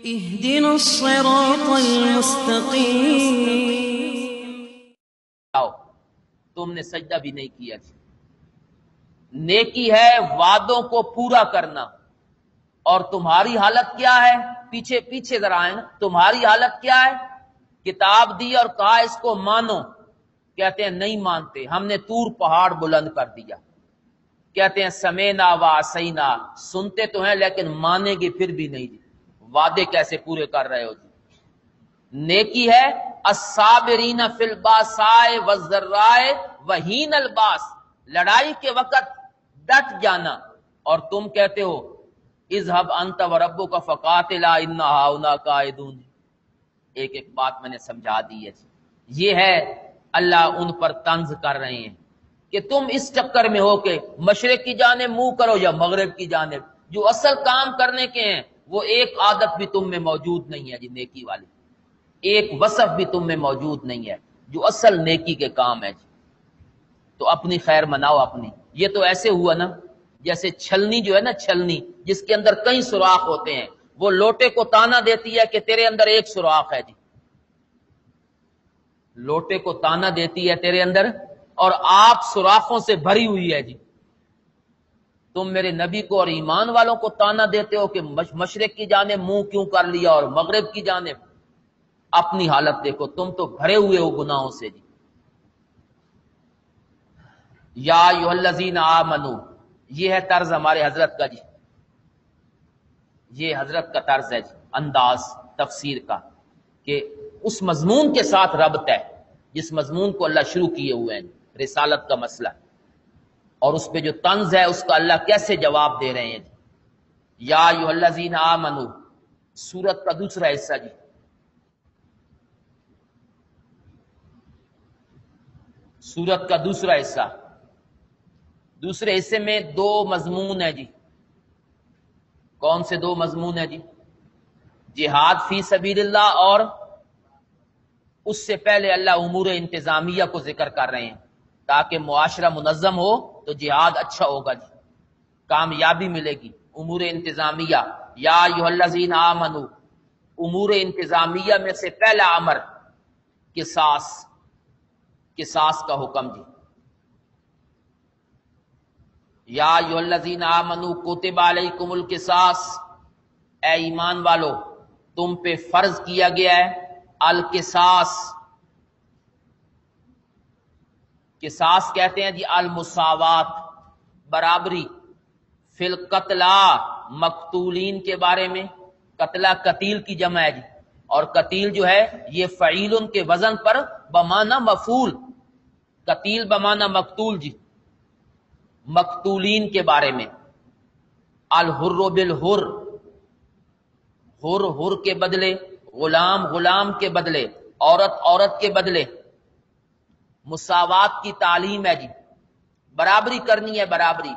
اهدنا الصراط المستقیم۔ آؤ، تم نے سجدہ بھی نہیں کیا جی۔ نیکی ہے وعدوں کو پورا کرنا، اور تمہاری حالت کیا ہے؟ پیچھے ذرا آئیں نا، تمہاری حالت کیا ہے؟ کتاب دی اور کہا اس کو مانو، کہتے ہیں نہیں مانتے، ہم نے طور پہاڑ بلند کر دیا، کہتے ہیں سمینا و عصینا، سنتے تو ہیں لیکن مانیں گے پھر بھی نہیں جی۔ وعدے کیسے پورے کر رہے ہو جی؟ نیکی ہے الصابرین فی الباساء والضراء وحین الباس، لڑائی کے وقت ڈٹ جانا، اور تم کہتے ہو اذهب انت وربک فقاتلا انا ہاؤنا قاعدون۔ ایک ایک بات میں نے سمجھا دی ہے۔ یہ ہے اللہ ان پر طنز کر رہے ہیں کہ تم اس چکر میں ہو کہ مشرق کی جانب منہ کرو یا مغرب کی جانب، جو اصل کام کرنے کے ہیں وہ ایک عادت بھی تم میں موجود نہیں ہے جی، نیکی والی ایک وصف بھی تم میں موجود نہیں ہے جو اصل نیکی کے کام ہے جی۔ تو اپنی خیر مناؤ اپنی۔ یہ تو ایسے ہوا نا جیسے چھلنی جو ہے نا، چھلنی جس کے اندر کئی سوراخ ہوتے ہیں، وہ لوٹے کو تانا دیتی ہے کہ تیرے اندر ایک سوراخ ہے جی، لوٹے کو تانا دیتی ہے تیرے اندر، اور آپ سوراخوں سے بھری ہوئی ہے جی۔ تم میرے نبی کو اور ایمان والوں کو تانا دیتے ہو کہ مشرق کی جانب منہ کیوں کر لیا اور مغرب کی جانب۔ اپنی حالت دیکھو، تم تو بھرے ہوئے ہو گناہوں سے جی۔ یا ایھا الذین آمنو، یہ ہے طرز ہمارے حضرت کا جی، یہ حضرت کا طرز ہے جی، انداز تفسیر کا، کہ اس مضمون کے ساتھ ربط ہے جس مضمون کو اللہ شروع کیے ہوئے ہیں، رسالت کا مسئلہ، اور اس پہ جو طنز ہے اس کا اللہ کیسے جواب دے رہے ہیں جی۔ یا ایھا الذین آمنو، سورت کا دوسرا حصہ جی، سورت کا دوسرا حصہ، دوسرے حصے میں دو مضمون ہیں جی۔ کون سے دو مضمون ہیں جی؟ جہاد فی سبیل اللہ، اور اس سے پہلے اللہ امور انتظامیہ کو ذکر کر رہے ہیں، تاکہ معاشرہ منظم ہو تو جہاد اچھا ہوگا جی، کامیابی ملے گی۔ امور انتظامیہ، یا ایھا الذین آمنو، امور انتظامیہ میں سے پہلا امر قصاص کا حکم جی۔ یا ایھا الذین آمنو کتب علیکم القصاص، اے ایمان والو تم پہ فرض کیا گیا ہے القصاص۔ قصاص کہتے ہیں جی المساوات، برابری، فی القتلى، مقتولین کے بارے میں، قتلہ قتیل کی جمع ہے جی، اور قتیل جو ہے یہ فعیل کے وزن پر بمعنی مفعول، قتیل بمعنی مقتول جی، مقتولین کے بارے میں۔ الحر بالحر، حر حر کے بدلے، غلام غلام کے بدلے، عورت عورت کے بدلے۔ مساوات کی تعلیم ہے جی، برابری کرنی ہے، برابری۔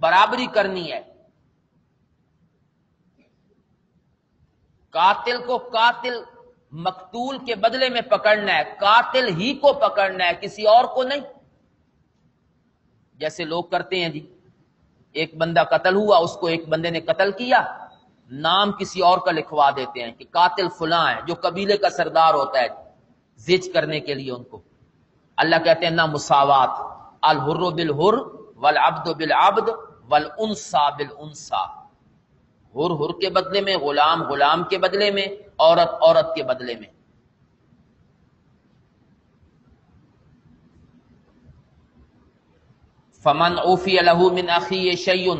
برابری کرنی ہے۔ قاتل کو قاتل مقتول کے بدلے میں پکڑنا ہے، قاتل ہی کو پکڑنا ہے، کسی اور کو نہیں۔ جیسے لوگ کرتے ہیں جی، ایک بندہ قتل ہوا، اس کو ایک بندے نے قتل کیا، نام کسی اور کا لکھوا دیتے ہیں کہ قاتل فلاں ہے، جو قبیلے کا سردار ہوتا ہے، زج کرنے کے لیے ان کو۔ اللہ کہتے ہیں نہ مساوات، الحر بالحر والعبد بالعبد والانثى بالانثى، حر حر کے بدلے میں، غلام غلام کے بدلے میں، عورت عورت کے بدلے میں۔ فمن عفی لہ من اخیہ شیء،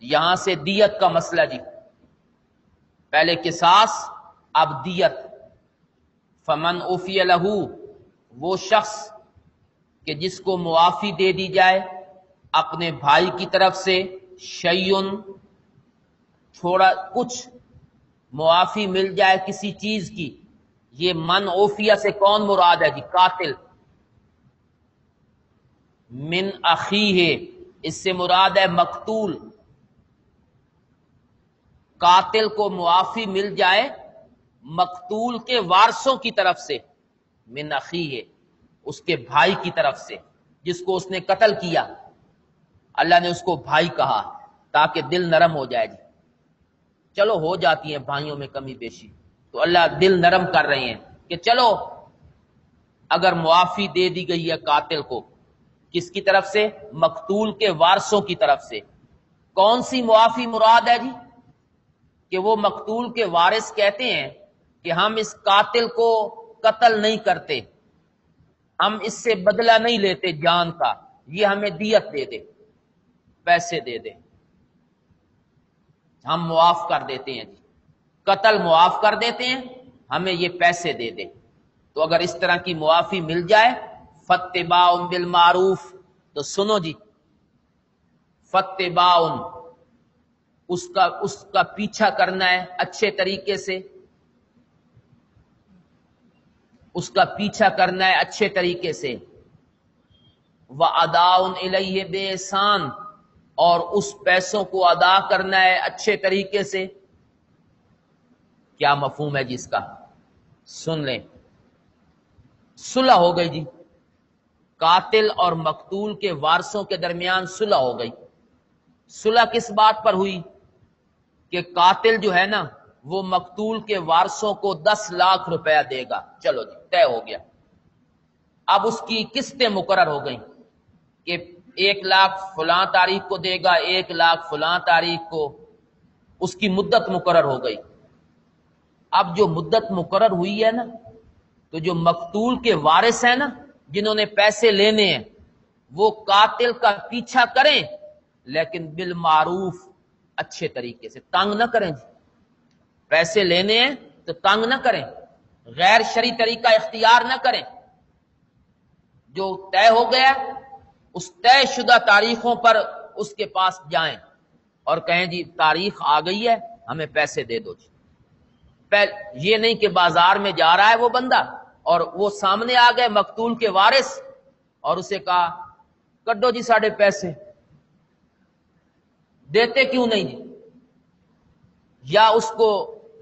یہاں سے دیت کا مسئلہ جی، پہلے قصاص اب دیت۔ فمن عفی لہ، وہ شخص کہ جس کو معافی دے دی جائے اپنے بھائی کی طرف سے، شیء تھوڑا کچھ معافی مل جائے کسی چیز کی۔ یہ من عفیہ سے کون مراد ہے جی؟ قاتل۔ من اخیہ، اس سے مراد ہے مقتول۔ قاتل کو معافی مل جائے مقتول کے وارثوں کی طرف سے، من اخیہ، اس کے بھائی کی طرف سے جس کو اس نے قتل کیا، اللہ نے اس کو بھائی کہا تاکہ دل نرم ہو جائے جی. چلو ہو جاتی ہیں بھائیوں میں کمی بیشی، تو اللہ دل نرم کر رہے ہیں کہ چلو اگر معافی دے دی گئی ہے قاتل کو، کس کی طرف سے؟ مقتول کے وارثوں کی طرف سے. کون سی معافی مراد ہے جی؟ کہ وہ مقتول کے وارث کہتے ہیں کہ ہم اس قاتل کو قتل نہیں کرتے، ہم اس سے بدلہ نہیں لیتے جان کا، یہ ہمیں دیت دے دے، پیسے دے دے، ہم معاف کر دیتے ہیں جی، قتل معاف کر دیتے ہیں، ہمیں یہ پیسے دے دے. تو اگر اس طرح کی معافی مل جائے، فاتباع بالمعروف، تو سنو جی، فاتباع اس کا پیچھا کرنا ہے اچھے طریقے سے، اس کا پیچھا کرنا ہے اچھے طریقے سے. وَأَدَاءٌ إِلَيْهِ بِإِحْسَانٍ، اور اس پیسوں کو ادا کرنا ہے اچھے طریقے سے. کیا مفہوم ہے جی اس کا؟ سن لیں. صلح ہو گئی جی، قاتل اور مقتول کے وارثوں کے درمیان صلح ہو گئی. صلح کس بات پر ہوئی؟ کہ قاتل جو ہے نا وہ مقتول کے وارثوں کو 10 لاکھ روپیہ دے گا. چلو جی طے ہو گیا. اب اس کی قسطیں مقرر ہو گئیں کہ 1 لاکھ فلاں تاریخ کو دے گا، 1 لاکھ فلاں تاریخ کو. اس کی مدت مقرر ہو گئی. اب جو مدت مقرر ہوئی ہے نا، تو جو مقتول کے وارث ہیں نا جنہوں نے پیسے لینے ہیں، وہ قاتل کا پیچھا کریں لیکن بالمعروف، اچھے طریقے سے، تنگ نہ کریں جی. پیسے لینے ہیں تو تنگ نہ کریں، غیر شرعی طریقہ اختیار نہ کریں. جو طے ہو گیا اس طے شدہ تاریخوں پر اس کے پاس جائیں اور کہیں جی تاریخ آ گئی ہے، ہمیں پیسے دے دو جی. یہ نہیں کہ بازار میں جا رہا ہے وہ بندہ اور وہ سامنے آ گئے مقتول کے وارث اور اسے کہا کڈو جی ساڑھے پیسے. دیتے کیوں نہیں جی؟ یا اس کو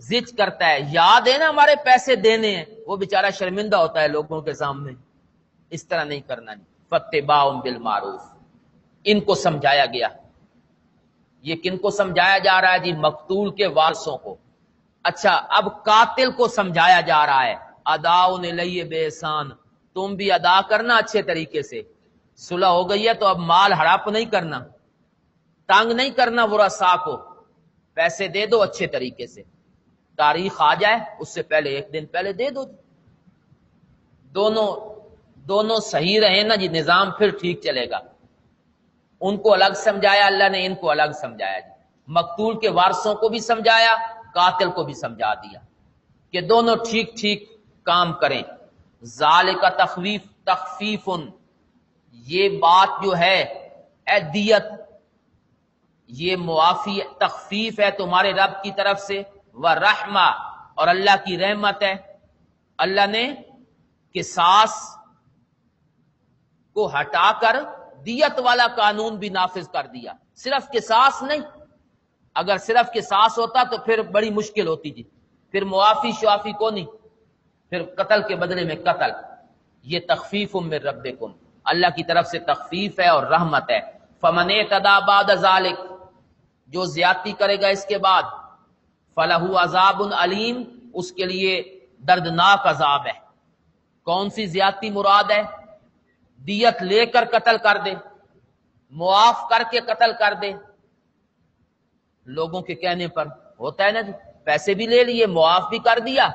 زج کرتا ہے، یاد ہے نا ہمارے پیسے دینے ہیں، وہ بیچارہ شرمندہ ہوتا ہے لوگوں کے سامنے. اس طرح نہیں کرنا جی. فاتباع بالمعروف، ان کو سمجھایا گیا. یہ کن کو سمجھایا جا رہا ہے جی؟ مقتول کے وارثوں کو. اچھا اب قاتل کو سمجھایا جا رہا ہے اداء الیہ بإحسان، تم بھی ادا کرنا اچھے طریقے سے. صلح ہو گئی ہے تو اب مال ہڑپ نہیں کرنا، تنگ نہیں کرنا ورثاء کو، پیسے دے دو اچھے طریقے سے. تاریخ آ جائے اس سے پہلے 1 دن پہلے دے دو. دونوں صحیح رہے نا جی، نظام پھر ٹھیک چلے گا. ان کو الگ سمجھایا اللہ نے، ان کو الگ سمجھایا جی. مقتول کے وارثوں کو بھی سمجھایا، قاتل کو بھی سمجھا دیا کہ دونوں ٹھیک ٹھیک کام کریں. ذالک تخفیف، یہ بات جو ہے اے دیت، یہ معافی تخفیف ہے تمہارے رب کی طرف سے، ورحمہ، اور اللہ کی رحمت ہے. اللہ نے قصاص کو ہٹا کر دیت والا قانون بھی نافذ کر دیا. صرف قصاص نہیں، اگر صرف قصاص ہوتا تو پھر بڑی مشکل ہوتی جی، پھر معافی شوافی کو نہیں، پھر قتل کے بدلے میں قتل. یہ تخفیف من ربکم، اللہ کی طرف سے تخفیف ہے اور رحمت ہے. فمن اعتدی بعد ذلک، جو زیادتی کرے گا اس کے بعد، فلہ عذاب علیم، اس کے لیے دردناک عذاب ہے. کون سی زیادتی مراد ہے؟ دیت لے کر قتل کر دے، معاف کر کے قتل کر دے. لوگوں کے کہنے پر ہوتا ہے نا جی، پیسے بھی لے لیے، معاف بھی کر دیا،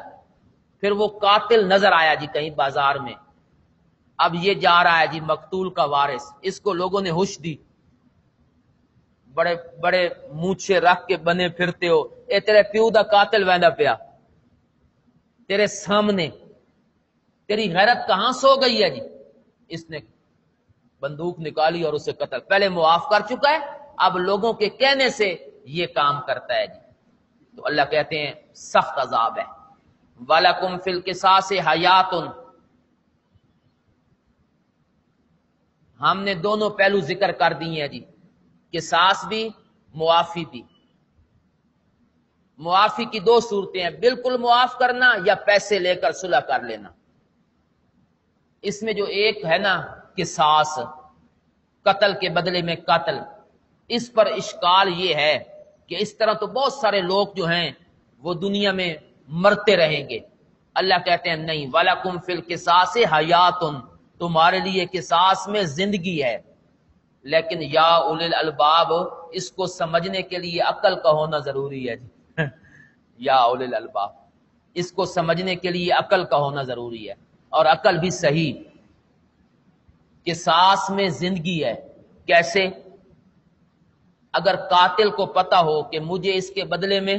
پھر وہ قاتل نظر آیا جی کہیں بازار میں، اب یہ جا رہا ہے جی مقتول کا وارث، اس کو لوگوں نے ہوش دی، بڑے بڑے مونچھے رکھ کے بنے پھرتے ہو، اے تیرے پیو دا قاتل ویندا پیا تیرے سامنے، تیری غیرت کہاں سو گئی ہے جی؟ اس نے بندوق نکالی اور اسے قتل، پہلے معاف کر چکا ہے، اب لوگوں کے کہنے سے یہ کام کرتا ہے جی. تو اللہ کہتے ہیں سخت عذاب ہے. وَلَكُمْ فِي الْقِصَاصِ حَيَاتٌ، ہم نے دونوں پہلو ذکر کر دیے ہیں جی، قصاص بھی معافی بھی. معافی کی 2 صورتیں ہیں، بالکل معاف کرنا یا پیسے لے کر صلح کر لینا. اس میں جو ایک ہے نا قصاص، قتل کے بدلے میں قتل، اس پر اشکال یہ ہے کہ اس طرح تو بہت سارے لوگ جو ہیں وہ دنیا میں مرتے رہیں گے۔ اللہ کہتے ہیں نہیں، وَلَكُمْ فِي الْقِصَاصِ حَيَاتٌ، تمہارے لیے قصاص میں زندگی ہے، لیکن یا اولی الالباب، اس کو سمجھنے کے لیے عقل کا ہونا ضروری ہے جی یا اولی الالباب، اس کو سمجھنے کے لیے عقل کا ہونا ضروری ہے، اور عقل بھی صحیح۔ قصاص میں زندگی ہے، کیسے؟ اگر قاتل کو پتا ہو کہ مجھے اس کے بدلے میں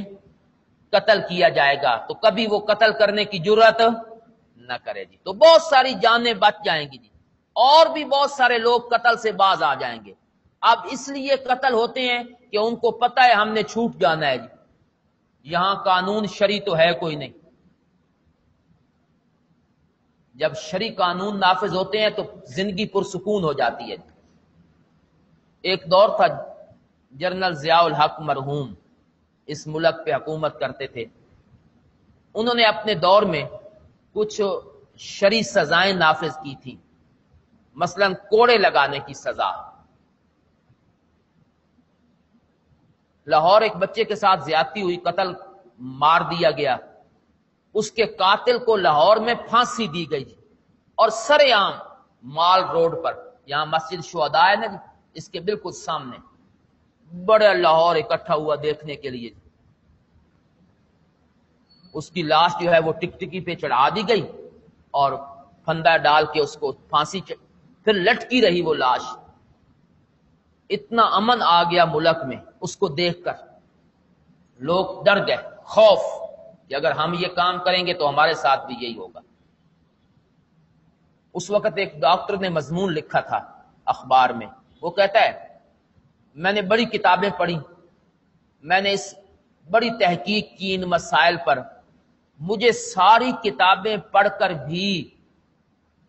قتل کیا جائے گا تو کبھی وہ قتل کرنے کی جرات نہ کرے جی، تو بہت ساری جانیں بچ جائیں گی جی، اور بھی بہت سارے لوگ قتل سے باز آ جائیں گے۔ اب اس لیے قتل ہوتے ہیں کہ ان کو پتہ ہے ہم نے چھوٹ جانا ہے جی، یہاں قانون شرعی تو ہے کوئی نہیں۔ جب شرعی قانون نافذ ہوتے ہیں تو زندگی پرسکون ہو جاتی ہے۔ ایک دور تھا جنرل ضیاء الحق مرحوم اس ملک پہ حکومت کرتے تھے، انہوں نے اپنے دور میں کچھ شرعی سزائیں نافذ کی تھیں، مثلا کوڑے لگانے کی سزا۔ لاہور ایک بچے کے ساتھ زیادتی ہوئی، قتل مار دیا گیا، اس کے قاتل کو لاہور میں پھانسی دی گئی اور سر عام مال روڈ پر، یہاں مسجد شہداء ہے نا جی، اس کے بالکل سامنے بڑے لاہور اکٹھا ہوا دیکھنے کے لیے۔ اس کی لاش جو ہے وہ ٹکٹکی پہ چڑھا دی گئی اور پھندا ڈال کے اس کو پھانسی پھر لٹکی رہی وہ لاش۔ اتنا امن آ گیا ملک میں اس کو دیکھ کر، لوگ ڈر گئے، خوف کہ اگر ہم یہ کام کریں گے تو ہمارے ساتھ بھی یہی ہوگا۔ اس وقت ایک ڈاکٹر نے مضمون لکھا تھا اخبار میں، وہ کہتا ہے میں نے بڑی کتابیں پڑھی، میں نے اس بڑی تحقیق کی ان مسائل پر، مجھے ساری کتابیں پڑھ کر بھی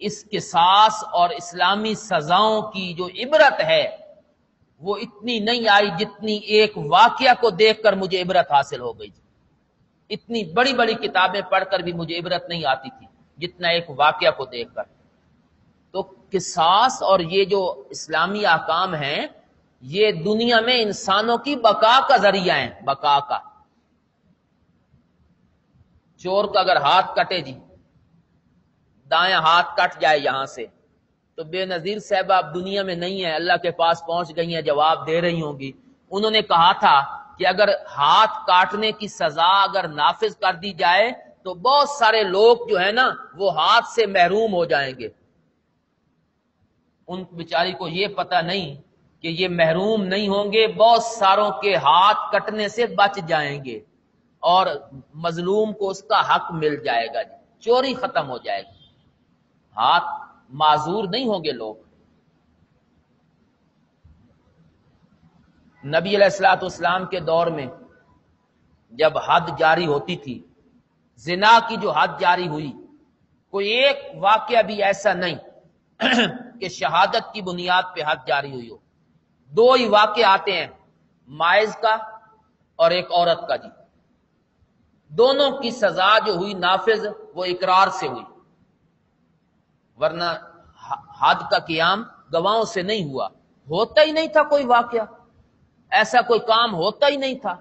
اس قصاص اور اسلامی سزاؤں کی جو عبرت ہے وہ اتنی نہیں آئی جتنی ایک واقعہ کو دیکھ کر مجھے عبرت حاصل ہو گئی۔ اتنی بڑی بڑی کتابیں پڑھ کر بھی مجھے عبرت نہیں آتی تھی جتنا ایک واقعہ کو دیکھ کر۔ تو قصاص اور یہ جو اسلامی احکام ہیں یہ دنیا میں انسانوں کی بقا کا ذریعہ ہیں، بقا کا۔ چور کا اگر ہاتھ کٹے جی، دایاں ہاتھ کٹ جائے یہاں سے تو بے نظیر صاحبہ اب دنیا میں نہیں ہے، اللہ کے پاس پہنچ گئی ہیں، جواب دے رہی ہوں گی۔ انہوں نے کہا تھا کہ اگر ہاتھ کاٹنے کی سزا اگر نافذ کر دی جائے تو بہت سارے لوگ جو ہے نا وہ ہاتھ سے محروم ہو جائیں گے۔ ان بیچاری کو یہ پتہ نہیں کہ یہ محروم نہیں ہوں گے، بہت ساروں کے ہاتھ کٹنے سے بچ جائیں گے اور مظلوم کو اس کا حق مل جائے گا، چوری ختم ہو جائے گی، ہاتھ معذور نہیں ہوں گے لوگ۔ نبی علیہ الصلوۃ والسلام کے دور میں جب حد جاری ہوتی تھی، زنا کی جو حد جاری ہوئی، کوئی ایک واقعہ بھی ایسا نہیں کہ شہادت کی بنیاد پہ حد جاری ہوئی ہو۔ دو ہی واقعے آتے ہیں، مائز کا اور ایک عورت کا جی، دونوں کی سزا جو ہوئی نافذ وہ اقرار سے ہوئی، ورنہ حد کا قیام گواہوں سے نہیں ہوا، ہوتا ہی نہیں تھا کوئی واقعہ، ایسا کوئی کام ہوتا ہی نہیں تھا۔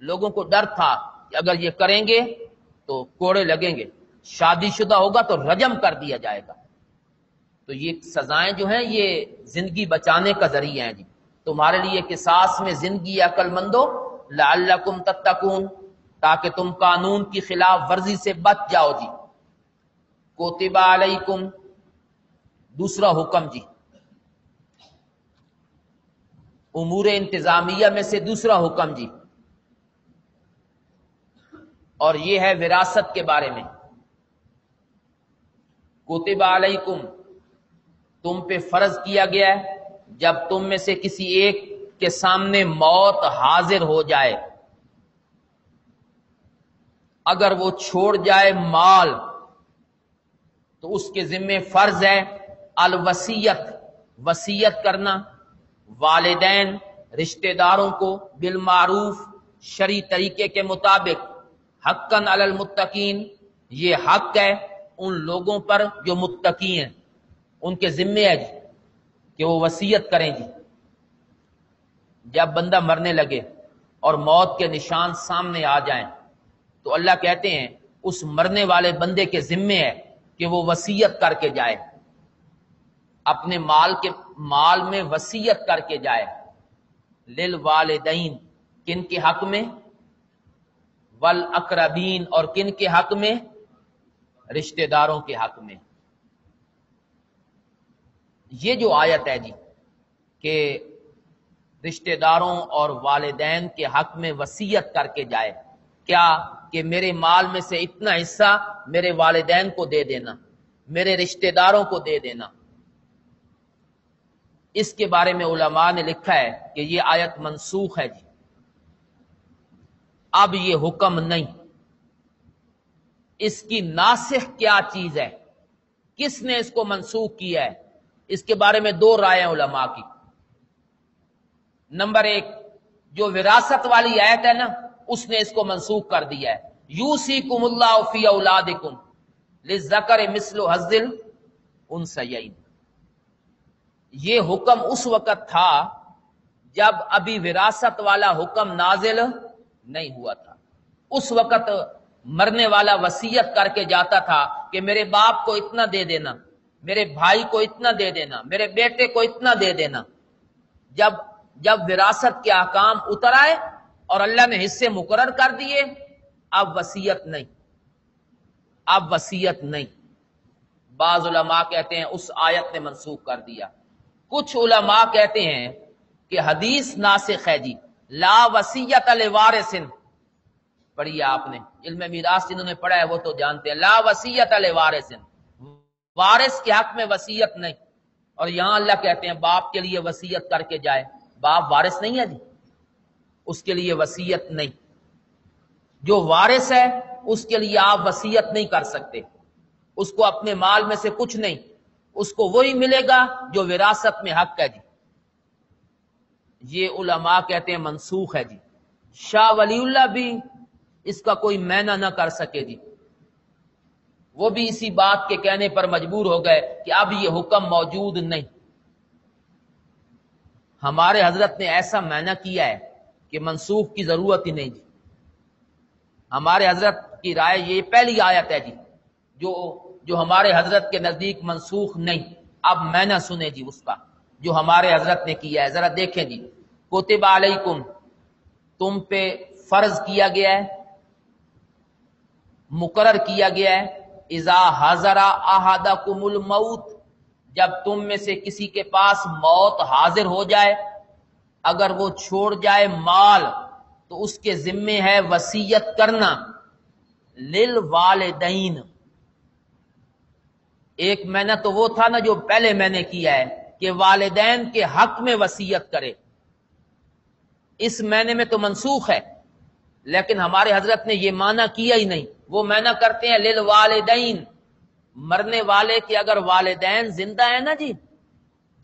لوگوں کو ڈر تھا کہ اگر یہ کریں گے تو کوڑے لگیں گے، شادی شدہ ہوگا تو رجم کر دیا جائے گا۔ تو یہ سزائیں جو ہیں یہ زندگی بچانے کا ذریعہ ہیں جی۔ تمہارے لیے قصاص میں زندگی عقل مندو، لعلکم تتقون، تاکہ تم قانون کی خلاف ورزی سے بچ جاؤ جی۔ کتب علیکم، دوسرا حکم جی، امور انتظامیہ میں سے دوسرا حکم جی، اور یہ ہے وراثت کے بارے میں۔ کتب علیکم، تم پہ فرض کیا گیا ہے جب تم میں سے کسی ایک کے سامنے موت حاضر ہو جائے، اگر وہ چھوڑ جائے مال تو اس کے ذمہ فرض ہے الوصیت، وصیت کرنا، والدین رشتہ داروں کو بالمعروف، شرعی طریقے کے مطابق، حقاً علی المتقین، یہ حق ہے ان لوگوں پر جو متقی ہیں، ان کے ذمے ہے جی کہ وہ وصیت کریں جی. جب بندہ مرنے لگے اور موت کے نشان سامنے آ جائیں تو اللہ کہتے ہیں اس مرنے والے بندے کے ذمے ہے کہ وہ وصیت کر کے جائے، اپنے مال میں وصیت کر کے جائے. للوالدین، کن کے حق میں؟ والاقربین، اور کن کے حق میں؟ رشتہ داروں کے حق میں. یہ جو آیت ہے جی کہ رشتہ داروں اور والدین کے حق میں وصیت کر کے جائے، کیا کہ میرے مال میں سے اتنا حصہ میرے والدین کو دے دینا، میرے رشتہ داروں کو دے دینا. اس کے بارے میں علماء نے لکھا ہے کہ یہ آیت منسوخ ہے جی، اب یہ حکم نہیں. اس کی ناسخ کیا چیز ہے، کس نے اس کو منسوخ کیا ہے؟ اس کے بارے میں دو رائے علماء کی. نمبر ایک، جو وراثت والی آیت ہے نا اس نے اس کو منسوخ کر دیا ہے. یوصیکم اللہ فی اولادکم للذکر مثل حظ الانثیین. یہ حکم اس وقت تھا جب ابھی وراثت والا حکم نازل نہیں ہوا تھا. اس وقت مرنے والا وصیت کر کے جاتا تھا کہ میرے باپ کو اتنا دے دینا، میرے بھائی کو اتنا دے دینا، میرے بیٹے کو اتنا دے دینا. جب وراثت کے احکام اتر آئے اور اللہ نے حصے مقرر کر دیے، اب وصیت نہیں، اب وصیت نہیں. بعض علماء کہتے ہیں اس آیت نے منسوخ کر دیا. کچھ علماء کہتے ہیں کہ حدیث ناسخ ہے جی، لا وصیت لوارث. پڑھی آپ نے علم میراث جنہوں نے پڑھا ہے وہ تو جانتے ہیں، لا وصیت لوارث، وارث کے حق میں وصیت نہیں. اور یہاں اللہ کہتے ہیں باپ کے لیے وصیت کر کے جائے. باپ وارث نہیں ہے جی، اس کے لیے وصیت نہیں. جو وارث ہے اس کے لیے آپ وصیت نہیں کر سکتے، اس کو اپنے مال میں سے کچھ نہیں، اس کو وہی ملے گا جو وراثت میں حق ہے جی. یہ علماء کہتے ہیں منسوخ ہے جی. شاہ ولی اللہ بھی اس کا کوئی معنی نہ کر سکے جی، وہ بھی اسی بات کے کہنے پر مجبور ہو گئے کہ اب یہ حکم موجود نہیں. ہمارے حضرت نے ایسا معنی کیا ہے کہ منسوخ کی ضرورت ہی نہیں جی. ہمارے حضرت کی رائے یہ پہلی آیت ہے جی جو ہمارے حضرت کے نزدیک منسوخ نہیں. اب معنی سنیں جی اس کا جو ہمارے حضرت نے کیا ہے، ذرا دیکھیں جی. کتب علیکم، تم پہ فرض کیا گیا ہے، مقرر کیا گیا ہے، اذا حضر احدکم الموت، جب تم میں سے کسی کے پاس موت حاضر ہو جائے، اگر وہ چھوڑ جائے مال تو اس کے ذمے ہے وصیت کرنا. للوالدین، ایک معنی تو وہ تھا نا جو پہلے میں نے کیا ہے کہ والدین کے حق میں وصیت کرے، اس معنی میں تو منسوخ ہے. لیکن ہمارے حضرت نے یہ معنی کیا ہی نہیں. وہ معنی کرتے ہیں للوالدین، مرنے والے کے اگر والدین زندہ ہیں نا جی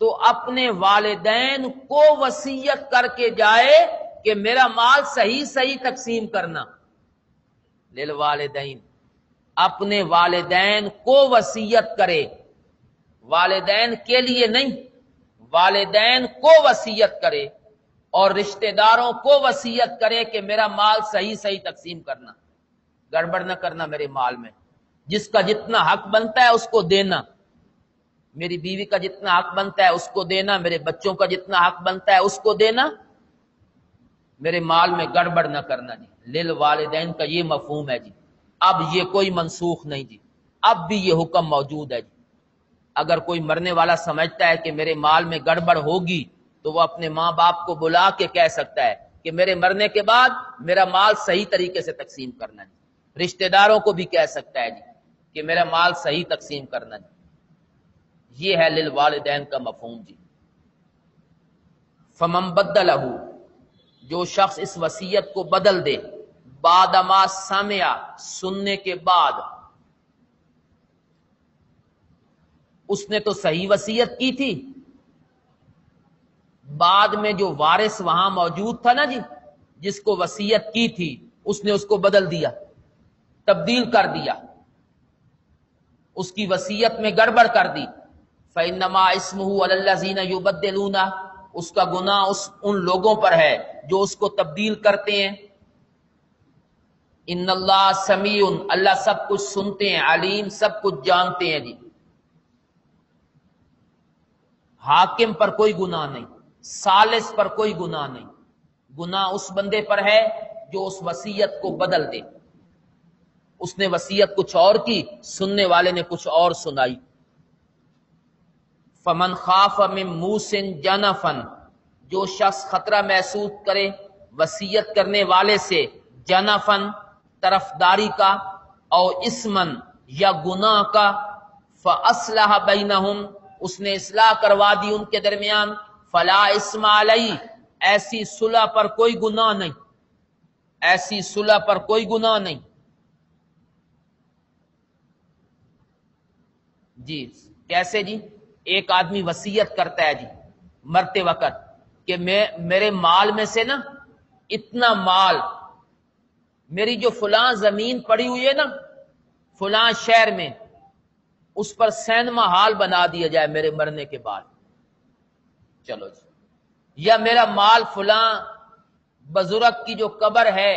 تو اپنے والدین کو وصیت کر کے جائے کہ میرا مال صحیح تقسیم کرنا. للوالدین، اپنے والدین کو وصیت کرے، والدین کے لیے نہیں، والدین کو وصیت کرے اور رشتہ داروں کو وصیت کرے کہ میرا مال صحیح تقسیم کرنا، گڑبڑ نہ کرنا میرے مال میں. جس کا جتنا حق بنتا ہے اس کو دینا، میری بیوی کا جتنا حق بنتا ہے اس کو دینا، میرے بچوں کا جتنا حق بنتا ہے اس کو دینا، میرے مال میں گڑبڑ نہ کرنا جی. للوالدین کا یہ مفہوم ہے جی. اب یہ کوئی منسوخ نہیں جی، اب بھی یہ حکم موجود ہے جی. اگر کوئی مرنے والا سمجھتا ہے کہ میرے مال میں گڑبڑ ہوگی تو وہ اپنے ماں باپ کو بلا کے کہہ سکتا ہے کہ میرے مرنے کے بعد میرا مال صحیح طریقے سے تقسیم کرنا جی. رشتہ داروں کو بھی کہہ سکتا ہے جی کہ میرا مال صحیح تقسیم کرنا جی. یہ ہے للوالدین کا مفہوم جی. فمن بدلہ، جو شخص اس وصیت کو بدل دے، بعد ما سمع، سننے کے بعد، اس نے تو صحیح وصیت کی تھی، بعد میں جو وارث وہاں موجود تھا نا جی جس کو وصیت کی تھی اس نے اس کو بدل دیا، تبدیل کر دیا، اس کی وصیت میں گڑبڑ کر دی. فإنما اسمہ علی الذین یبدلون، اس کا گناہ ان لوگوں پر ہے جو اس کو تبدیل کرتے ہیں۔ ان اللہ سمیع، اللہ سب کچھ سنتے ہیں، علیم سب کچھ جانتے ہیں جی۔ حاکم پر کوئی گناہ نہیں، ثالث پر کوئی گناہ نہیں، گناہ اس بندے پر ہے جو اس وصیت کو بدل دے۔ اس نے وصیت کچھ اور کی، سننے والے نے کچھ اور سنائی۔ فمن خاف من موص جنفا، جو شخص خطرہ محسوس کرے وصیت کرنے والے سے، جنفن طرفداری کا، او اسمن یا گناہ کا، فاصلح بینہم، اس نے اصلاح کروا دی ان کے درمیان، فلا اسم علیہ، ایسی صلح پر کوئی گناہ نہیں، ایسی صلح پر کوئی گناہ نہیں۔ جی کیسے جی؟ ایک آدمی وصیت کرتا ہے جی مرتے وقت کہ میرے مال میں سے نا اتنا مال، میری جو فلاں زمین پڑی ہوئی ہے نا فلاں شہر میں، اس پر سینما ہال بنا دیا جائے میرے مرنے کے بعد، چلو جی۔ یا میرا مال فلاں بزرگ کی جو قبر ہے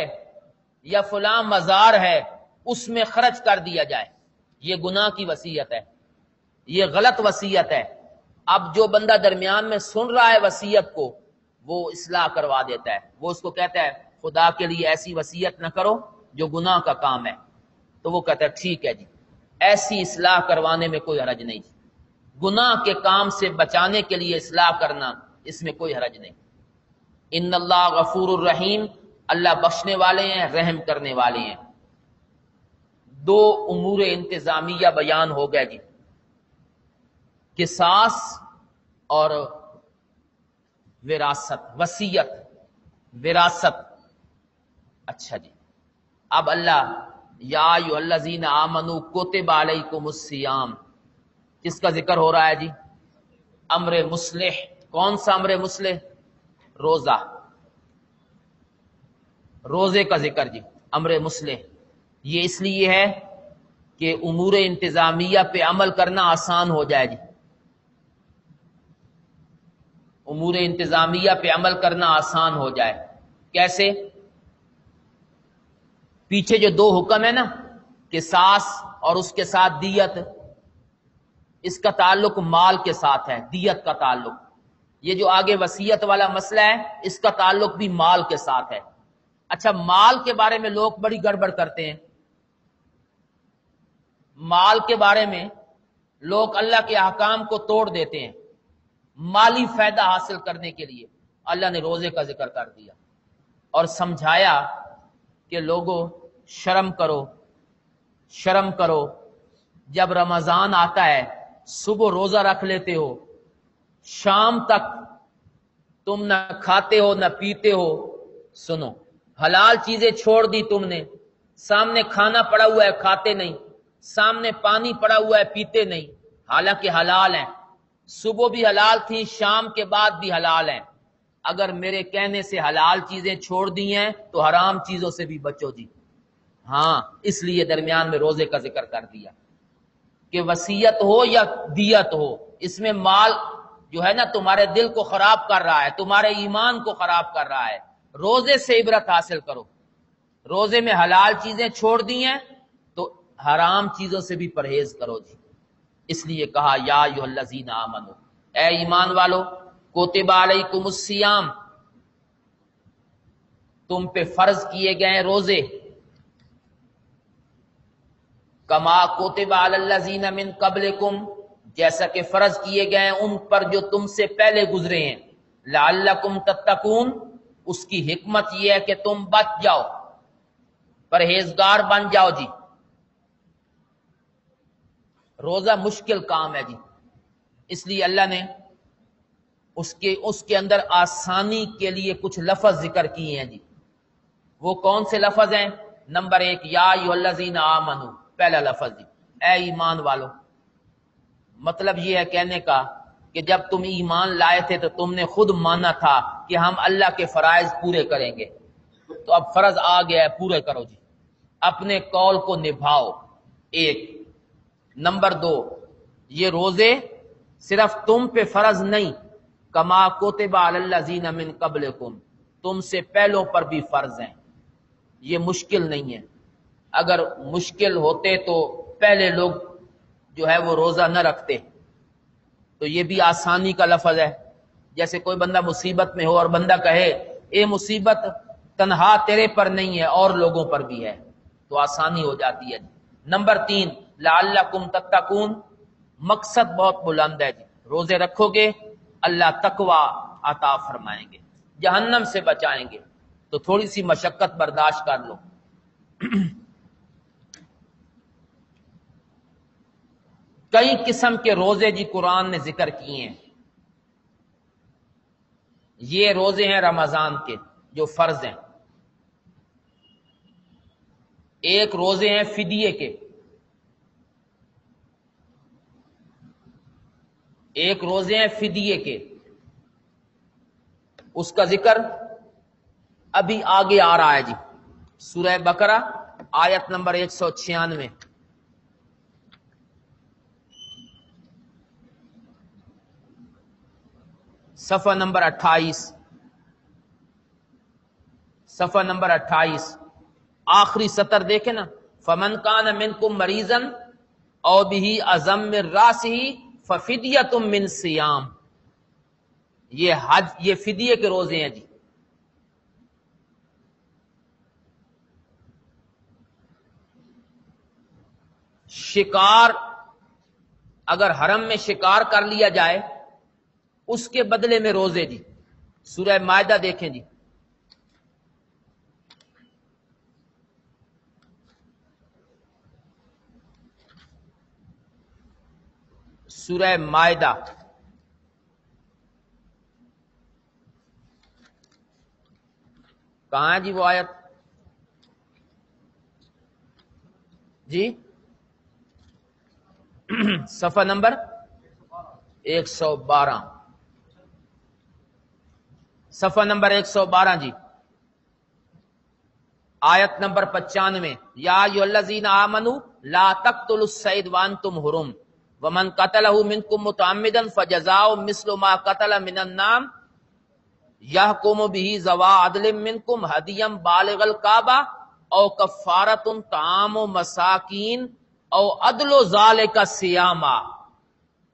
یا فلاں مزار ہے اس میں خرچ کر دیا جائے، یہ گناہ کی وصیت ہے، یہ غلط وصیت ہے۔ اب جو بندہ درمیان میں سن رہا ہے وصیت کو، وہ اصلاح کروا دیتا ہے، وہ اس کو کہتا ہے خدا کے لیے ایسی وصیت نہ کرو جو گناہ کا کام ہے، تو وہ کہتا ہے ٹھیک ہے جی، ایسی اصلاح کروانے میں کوئی حرج نہیں، گناہ کے کام سے بچانے کے لیے اصلاح کرنا اس میں کوئی حرج نہیں۔ ان اللہ غفور الرحیم، اللہ بخشنے والے ہیں، رحم کرنے والے ہیں۔ دو امور انتظامیہ بیان ہو گئے جی، قصاص اور وراثت، وصیت، وراثت۔ اچھا جی، اب اللہ یا ایھا الذین آمنوا کتب علیکم الصیام، کس کا ذکر ہو رہا ہے جی؟ امر مصلح۔ کون سا امر مصلح؟ روزہ، روزے کا ذکر جی، امر مصلح۔ یہ اس لیے ہے کہ امور انتظامیہ پہ عمل کرنا آسان ہو جائے جی، امور انتظامیہ پہ عمل کرنا آسان ہو جائے۔ کیسے؟ پیچھے جو دو حکم ہے نا، قصاص اور اس کے ساتھ دیت، اس کا تعلق مال کے ساتھ ہے، دیت کا تعلق۔ یہ جو آگے وصیت والا مسئلہ ہے اس کا تعلق بھی مال کے ساتھ ہے۔ اچھا، مال کے بارے میں لوگ بڑی گڑبڑ کرتے ہیں، مال کے بارے میں لوگ اللہ کے احکام کو توڑ دیتے ہیں مالی فائدہ حاصل کرنے کے لیے۔ اللہ نے روزے کا ذکر کر دیا اور سمجھایا کہ لوگوں شرم کرو، شرم کرو، جب رمضان آتا ہے صبح روزہ رکھ لیتے ہو، شام تک تم نہ کھاتے ہو نہ پیتے ہو، سنو حلال چیزیں چھوڑ دی تم نے، سامنے کھانا پڑا ہوا ہے کھاتے نہیں، سامنے پانی پڑا ہوا ہے پیتے نہیں، حالانکہ حلال ہیں، صبح بھی حلال تھی، شام کے بعد بھی حلال ہیں۔ اگر میرے کہنے سے حلال چیزیں چھوڑ دی ہیں تو حرام چیزوں سے بھی بچو جی۔ ہاں، اس لیے درمیان میں روزے کا ذکر کر دیا کہ وصیت ہو یا دیت ہو، اس میں مال جو ہے نا تمہارے دل کو خراب کر رہا ہے، تمہارے ایمان کو خراب کر رہا ہے، روزے سے عبرت حاصل کرو۔ روزے میں حلال چیزیں چھوڑ دی ہیں تو حرام چیزوں سے بھی پرہیز کرو جی۔ اس لیے کہا یا ایھا الذین آمنوا، اے ایمان والو، کتب علیکم الصیام، تم پہ فرض کیے گئے روزے، کما کتب علی الذین من قبلکم، جیسا کہ فرض کیے گئے ان پر جو تم سے پہلے گزرے ہیں، لعلکم تتقون، اس کی حکمت یہ ہے کہ تم بچ جاؤ، پرہیزگار بن جاؤ جی۔ روزہ مشکل کام ہے جی، اس لیے اللہ نے اس کے اندر آسانی کے لیے کچھ لفظ ذکر کیے ہیں جی۔ وہ کون سے لفظ ہیں؟ نمبر 1 یا ایھا الذین آمنوا، پہلا لفظ جی، اے ایمان والو۔ مطلب یہ ہے کہنے کا کہ جب تم ایمان لائے تھے تو تم نے خود مانا تھا کہ ہم اللہ کے فرائض پورے کریں گے، تو اب فرض آ گیا ہے، پورے کرو جی، اپنے قول کو نبھاؤ۔ 1 نمبر 2، یہ روزے صرف تم پہ فرض نہیں، کما کتب علی الذین من قبلکم، تم سے پہلوں پر بھی فرض ہیں۔ یہ مشکل نہیں ہے، اگر مشکل ہوتے تو پہلے لوگ جو ہے وہ روزہ نہ رکھتے، تو یہ بھی آسانی کا لفظ ہے۔ جیسے کوئی بندہ مصیبت میں ہو اور بندہ کہے اے مصیبت تنہا تیرے پر نہیں ہے اور لوگوں پر بھی ہے، تو آسانی ہو جاتی ہے۔ نمبر 3، لعلکم تتقون، مقصد بہت بلند ہے جی، روزے رکھو گے اللہ تقوی عطا فرمائیں گے، جہنم سے بچائیں گے، تو تھوڑی سی مشقت برداشت کر لو۔ کئی قسم کے روزے جی قرآن نے ذکر کیے ہیں۔ یہ روزے ہیں رمضان کے جو فرض ہیں، ایک روزے ہیں فدیے کے، ایک روزے ہیں فدیے کے، اس کا ذکر ابھی آگے آ رہا ہے جی، سورہ بقرہ آیت نمبر 196، صفحہ نمبر 28، صفحہ نمبر 28 آخری سطر دیکھیں نا، فمن کان منکم مریضا او بہ اذی من راسہ ففدیۃ من صیام، یہ فدیے کے روزے ہیں جی۔ شکار اگر حرم میں شکار کر لیا جائے اس کے بدلے میں روزے جی، سورہ مائدہ دیکھیں جی، سورہ مائدہ کہاں ہے جی وہ آیت جی؟ صفحہ نمبر 112، صفحہ نمبر 112 جی، آیت نمبر 95، یا ایھا الذین آمنوا لا تقتلوا الصید وانتم حرم ومن قتلہ منکم متعمدا فجزاء مثل ما قتل من النعم یحکم بہ ذوی عدل منکم ھدیا بالغ الکعبہ او کفارۃ طعام مساکین او عدل ذالک صیاما،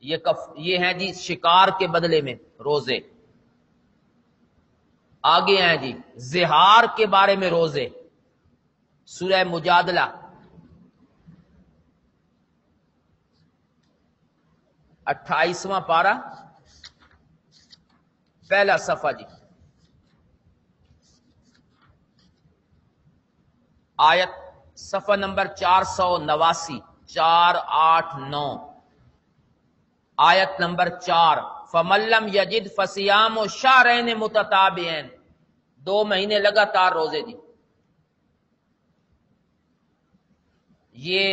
یہ ہیں جی شکار کے بدلے میں روزے۔ آگے ہیں جی زہار کے بارے میں روزے، سورہ مجادلہ 28واں پارہ پہلا صفحہ جی، آیت صفحہ نمبر 489، 489 آیت نمبر 4، فَمَن لَّمْ يَجِدْ فَصِيَامُ شَهْرَيْنِ مُتَتَابِعَيْنِ، 2 مہینے لگاتار روزے جی۔ یہ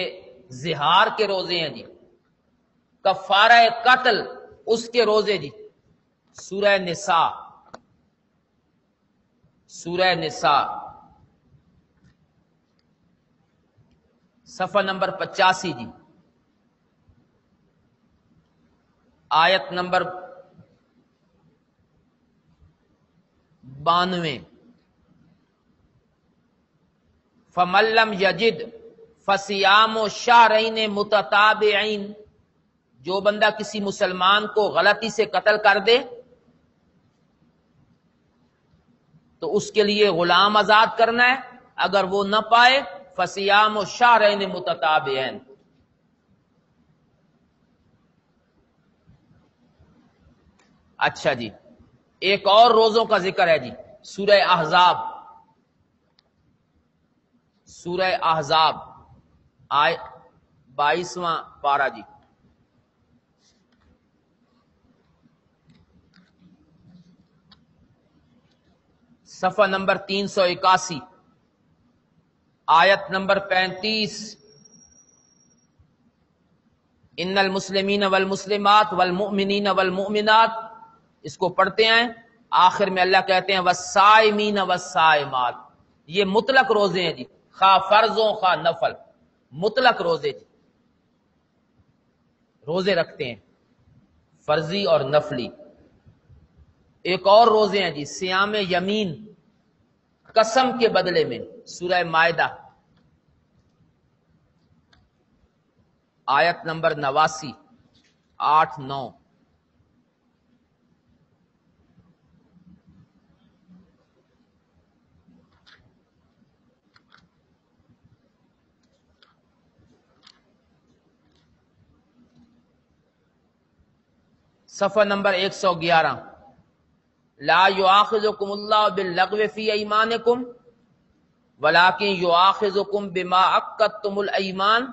زہار کے روزے ہیں جی۔ کفارہ قتل اس کے روزے جی، سورہ نساء، سورہ نساء صفحہ نمبر 85 جی، آیت نمبر 92، فَمَن لَّمْ يَجِدْ فَصِيَامُ شَهْرَيْنِ مُتَتَابِعَيْنِ، جو بندہ کسی مسلمان کو غلطی سے قتل کر دے تو اس کے لیے غلام آزاد کرنا ہے، اگر وہ نہ پائے فَصِيَامُ شَهْرَيْنِ مُتَتَابِعَيْنِ۔ اچھا جی، ایک اور روزوں کا ذکر ہے جی، سورہ احزاب، سورہ احزاب 22واں پارہ جی، صفحہ نمبر 381، آیت نمبر 35، ان المسلمین والمسلمات والمؤمنین والمؤمنات، اس کو پڑھتے ہیں، آخر میں اللہ کہتے ہیں والصائمین والصائمات، یہ مطلق روزے ہیں جی، خواہ فرض ہوں خواہ نفل، مطلق روزے جی، روزے رکھتے ہیں۔ فرضی اور نفلی۔ ایک اور روزے ہیں جی صیام یمین، قسم کے بدلے میں، سورہ مائدہ آیت نمبر 89، 8، 9۔ صفحہ نمبر 111۔ لا یؤاخذکم اللہ باللغو فی ایمانکم ولکن یؤاخذکم بما عقدتم الایمان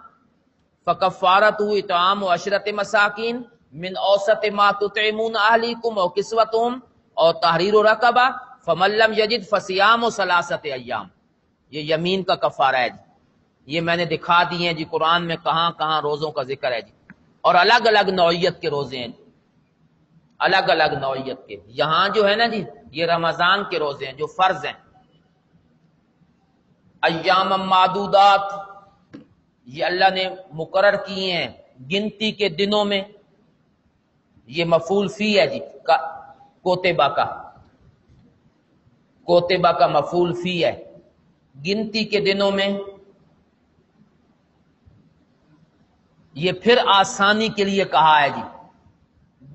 فکفارتہ اطعام 10 مساکین من اوسط ما تطعمون اہلیکم او کسوتہم او تحریر رقبہ فمن لم یجد فصیام 3 ایام۔ یہ یمین کا کفارہ ہے جی، یہ میں نے دکھا دی ہیں جی قرآن میں کہاں کہاں روزوں کا ذکر ہے جی، اور الگ الگ نوعیت کے روزے ہیں، الگ الگ نوعیت کے۔ یہاں جو ہے نا جی یہ رمضان کے روزے ہیں جو فرض ہیں۔ ایام معدودات یہ اللہ نے مقرر کیے ہیں گنتی کے دنوں میں، یہ مفعول فی ہے جی کوتبہ کا، کوتبہ کا مفعول فی ہے، گنتی کے دنوں میں۔ یہ پھر آسانی کے لیے کہا ہے جی،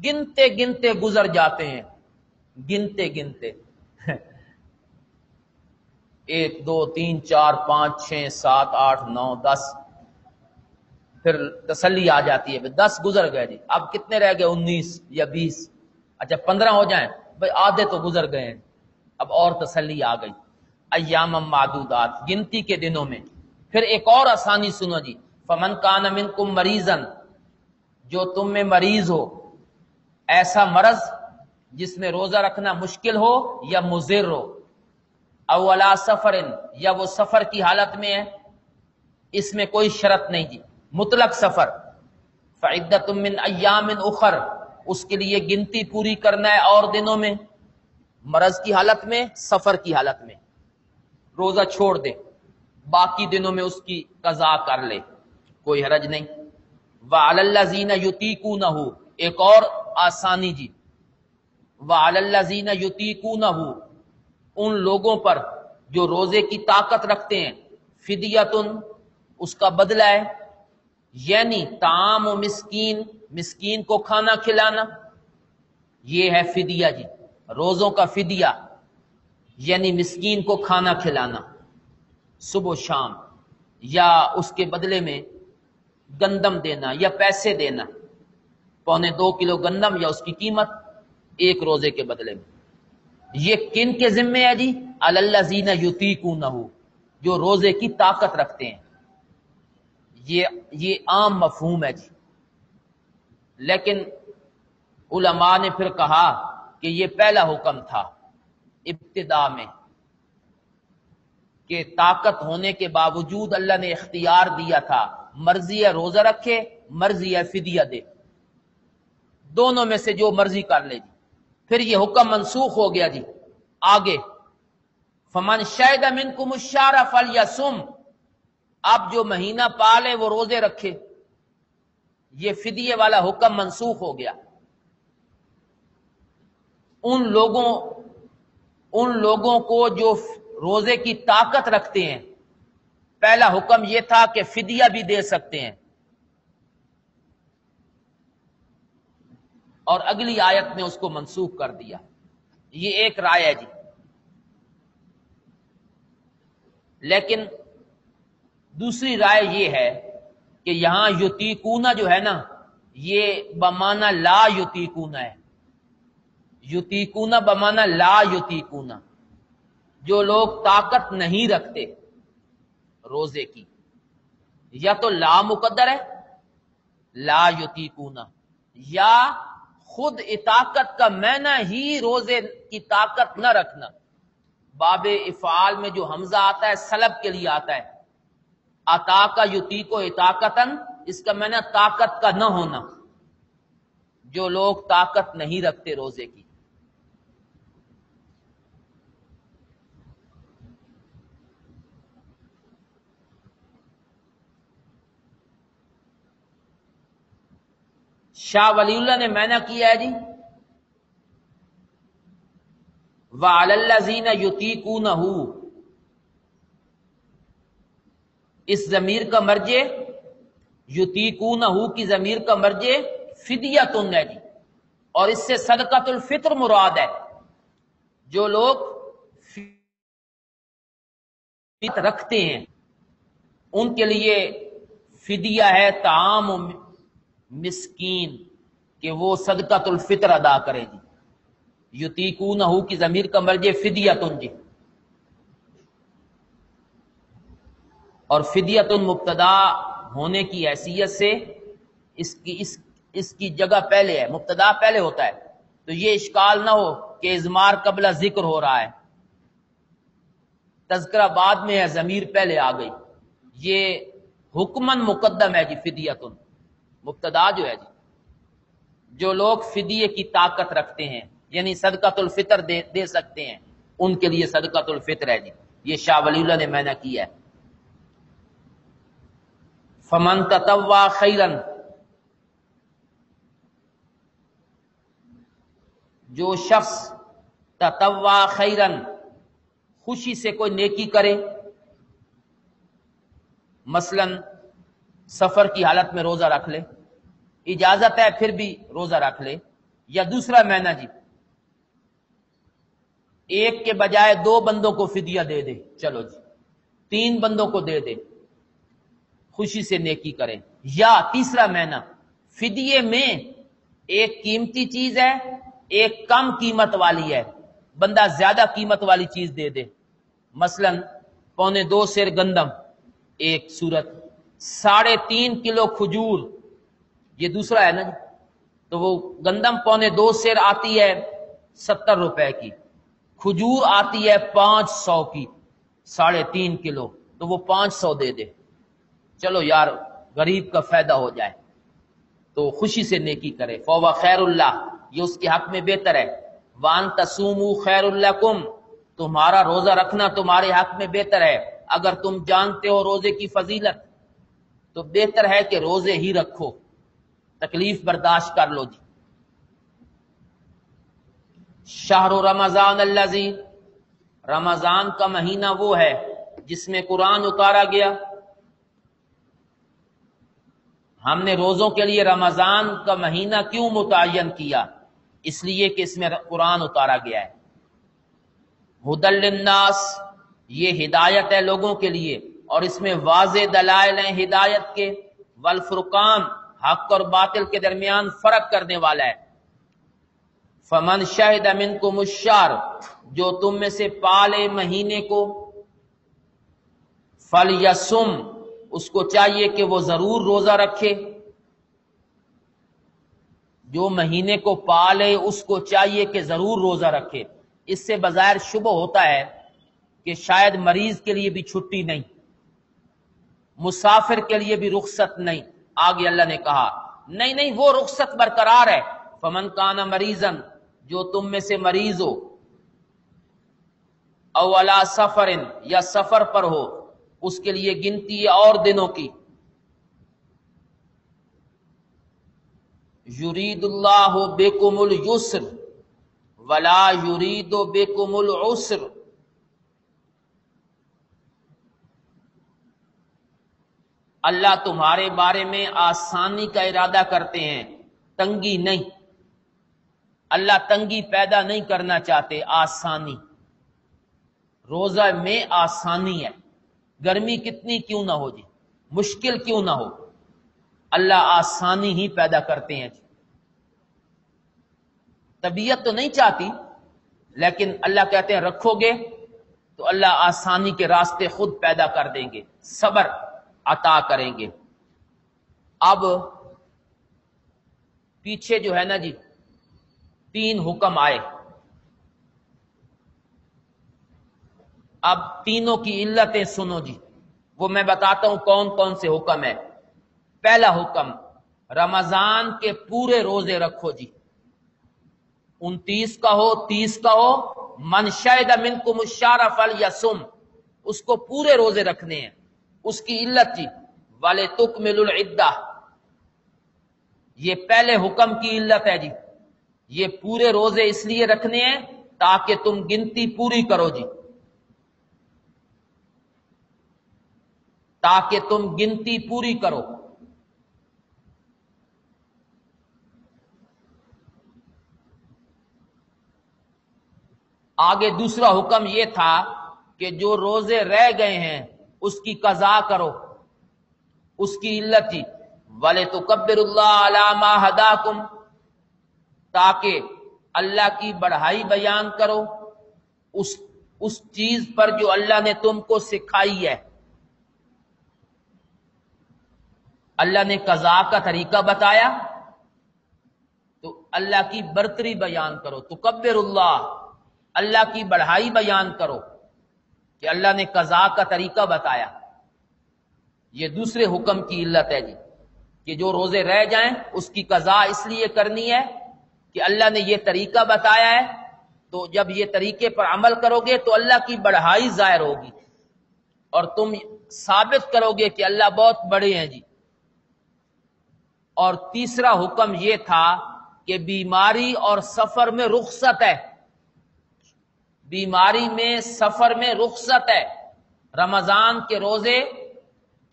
گنتے گنتے گزر جاتے ہیں، گنتے گنتے 1 2 3 4 5 6 7 8 9 10، پھر تسلی آ جاتی ہے 10 گزر گئے جی، اب کتنے رہ گئے 19 یا 20، اچھا 15 ہو جائیں بھئی آدھے تو گزر گئے ہیں، اب اور تسلی آ گئی۔ ایام معدودات گنتی کے دنوں میں۔ پھر ایک اور آسانی سنو جی، فمن کان منکم مریضا، جو تم میں مریض ہو، ایسا مرض جس میں روزہ رکھنا مشکل ہو یا مضر ہو، او علی سفر، یا وہ سفر کی حالت میں ہے، اس میں کوئی شرط نہیں جی، مطلق سفر، فعدۃ من ایام اخر، اس کے لیے گنتی پوری کرنا ہے اور دنوں میں، مرض کی حالت میں، سفر کی حالت میں روزہ چھوڑ دے، باقی دنوں میں اس کی قضا کر لے، کوئی حرج نہیں۔ وعلی الذین یطیقونہ، ایک اور آسانی جی، وعلی الذین یطیقونہ، ان لوگوں پر جو روزے کی طاقت رکھتے ہیں، فدیۃ، اس کا بدلہ ہے، یعنی طعام و مسکین، مسکین کو کھانا کھلانا، یہ ہے فدیہ جی، روزوں کا فدیہ یعنی مسکین کو کھانا کھلانا صبح و شام، یا اس کے بدلے میں گندم دینا یا پیسے دینا، 1.25 کلو گندم یا اس کی قیمت 1 روزے کے بدلے میں۔ یہ کن کے ذمے ہے جی؟ علی الذین یطیقونہ، جو روزے کی طاقت رکھتے ہیں، یہ عام مفہوم ہے جی، لیکن علماء نے پھر کہا کہ یہ پہلا حکم تھا ابتدا میں، کہ طاقت ہونے کے باوجود اللہ نے اختیار دیا تھا، مرضی ہے روزہ رکھے، مرضی ہے فدیہ دے، دونوں میں سے جو مرضی کر لے جی۔ پھر یہ حکم منسوخ ہو گیا جی، آگے فمن شہد منکم الشہر فلیصم، اب جو مہینہ پالے وہ روزے رکھے، یہ فدیے والا حکم منسوخ ہو گیا۔ ان لوگوں کو جو روزے کی طاقت رکھتے ہیں، پہلا حکم یہ تھا کہ فدیہ بھی دے سکتے ہیں، اور اگلی آیت نے اس کو منسوخ کر دیا۔ یہ ایک رائے ہے جی، لیکن دوسری رائے یہ ہے کہ یہاں یطیقونہ جو ہے نا، یہ بمعنی لا یطیقونہ ہے، یطیقونہ بمعنی لا یطیقونہ، جو لوگ طاقت نہیں رکھتے روزے کی، یا تو لا مقدر ہے لا یطیقونہ، یا خود اطاقت کا معنی ہی روزے کی طاقت نہ رکھنا، باب افعال میں جو حمزہ آتا ہے سلب کے لیے آتا ہے، اطاق یطیق اطاقتن، اس کا معنی طاقت کا نہ ہونا، جو لوگ طاقت نہیں رکھتے روزے کی۔ شاہ ولی اللہ نے معنی کیا ہے جی وَعَلَى الَّذِينَ يُطِيقُونَهُ، اس ضمیر کا مرجع یطیقونہ کی ضمیر کا مرجع فدیۃ ہے جی، اور اس سے صدقۃ الفطر مراد ہے۔ جو لوگ فطر رکھتے ہیں ان کے لیے فدیہ ہے طعام مسکین، کہ وہ صدقۃ الفطر ادا کریں جی۔ یطیقونہ کی ضمیر کا مرجع فدیۃ جی، اور فدیۃ مبتدا ہونے کی حیثیت سے اس کی جگہ پہلے ہے، مبتدا پہلے ہوتا ہے، تو یہ اشکال نہ ہو کہ اضمار قبل ذکر ہو رہا ہے، تذکرہ بعد میں ہے، ضمیر پہلے آ گئی۔ یہ حکمن مقدم ہے جی فدیۃ، مبتدا جو ہے جی، جو لوگ فدیے کی طاقت رکھتے ہیں یعنی صدقۃ الفطر دے سکتے ہیں، ان کے لیے صدقۃ الفطر ہے جی۔ یہ شاہ ولی اللہ نے معنی کیا ہے۔ فمن تطوع خیرن، جو شخص تطوع خیرن خوشی سے کوئی نیکی کرے، مثلا سفر کی حالت میں روزہ رکھ لے، اجازت ہے پھر بھی روزہ رکھ لے، یا دوسرا معنی جی ایک کے بجائے 2 بندوں کو فدیہ دے دے، چلو جی 3 بندوں کو دے دے، خوشی سے نیکی کریں۔ یا تیسرا معنی فدیے میں ایک قیمتی چیز ہے، ایک کم قیمت والی ہے، بندہ زیادہ قیمت والی چیز دے دے، مثلا 1.25 سیر گندم ایک صورت، 3.5 کلو کھجور یہ دوسرا ہے نا جی، تو وہ گندم 1.25 سیر آتی ہے 70 روپے کی، کھجور آتی ہے 500 کی، 3.5 کلو، تو وہ 500 دے دے، چلو یار غریب کا فائدہ ہو جائے، تو خوشی سے نیکی کرے۔ فَوَ خیر اللہ، یہ اس کے حق میں بہتر ہے۔ وَأَن تَصُومُوا خیر لَکُم، تمہارا روزہ رکھنا تمہارے حق میں بہتر ہے۔ اگر تم جانتے ہو روزے کی فضیلت تو بہتر ہے کہ روزے ہی رکھو، تکلیف برداشت کر لو جی۔ شہر رمضان الذی، رمضان کا مہینہ وہ ہے جس میں قرآن اتارا گیا۔ ہم نے روزوں کے لیے رمضان کا مہینہ کیوں متعین کیا؟ اس لیے کہ اس میں قرآن اتارا گیا ہے۔ ھدی للناس، یہ ہدایت ہے لوگوں کے لیے، اور اس میں واضح دلائل ہیں ہدایت کے، والفرقان، حق اور باطل کے درمیان فرق کرنے والا ہے۔ فمن شہد منکم الشہر، جو تم میں سے پالے مہینے کو، فلیصم، اس کو چاہیے کہ وہ ضرور روزہ رکھے۔ جو مہینے کو پالے اس کو چاہیے کہ ضرور روزہ رکھے۔ اس سے بظاہر شبہ ہوتا ہے کہ شاید مریض کے لیے بھی چھٹی نہیں، مسافر کے لیے بھی رخصت نہیں۔ آگے اللہ نے کہا نہیں وہ رخصت برقرار ہے۔ فمن کان مریضا، جو تم میں سے مریض ہو، او علی سفر، یا سفر پر ہو، اس کے لیے گنتی ہے اور دنوں کی۔ یرید اللہ بکم اليسر ولا یرید بکم العسر، اللہ تمہارے بارے میں آسانی کا ارادہ کرتے ہیں، تنگی نہیں۔ اللہ تنگی پیدا نہیں کرنا چاہتے، آسانی۔ روزہ میں آسانی ہے، گرمی کتنی کیوں نہ ہو جی، مشکل کیوں نہ ہو، اللہ آسانی ہی پیدا کرتے ہیں جی۔ طبیعت تو نہیں چاہتی، لیکن اللہ کہتے ہیں رکھو گے تو اللہ آسانی کے راستے خود پیدا کر دیں گے، صبر عطا کریں گے۔ اب پیچھے جو ہے نا جی 3 حکم آئے، اب تینوں کی علتیں سنو جی، وہ میں بتاتا ہوں کون کون سے حکم ہے۔ پہلا حکم، رمضان کے پورے روزے رکھو جی، 29 کا ہو 30 کا ہو، من شہد منکم الشہر فلیصم، اس کو پورے روزے رکھنے ہیں۔ اس کی علت جی وَلِتُکْمِلُوا الْعِدَّۃَ، یہ پہلے حکم کی علت ہے جی. یہ پورے روزے اس لیے رکھنے ہیں تاکہ تم گنتی پوری کرو جی، تاکہ تم گنتی پوری کرو. آگے دوسرا حکم یہ تھا کہ جو روزے رہ گئے ہیں اس کی قضا کرو. اس کی علت تھی وَلِتُكَبِّرُوا اللَّهَ عَلَىٰ مَا هَدَاكُمْ، تاکہ اللہ کی بڑائی بیان کرو اس چیز پر جو اللہ نے تم کو سکھائی ہے. اللہ نے قضا کا طریقہ بتایا تو اللہ کی برتری بیان کرو. تکبر اللہ کی بڑائی بیان کرو کہ اللہ نے قضا کا طریقہ بتایا. یہ دوسرے حکم کی علت ہے جی کہ جو روزے رہ جائیں اس کی قضا اس لیے کرنی ہے کہ اللہ نے یہ طریقہ بتایا ہے، تو جب یہ طریقے پر عمل کرو گے تو اللہ کی بڑائی ظاہر ہوگی اور تم ثابت کرو گے کہ اللہ بہت بڑے ہیں جی. اور تیسرا حکم یہ تھا کہ بیماری اور سفر میں رخصت ہے. بیماری میں سفر میں رخصت ہے. رمضان کے روزے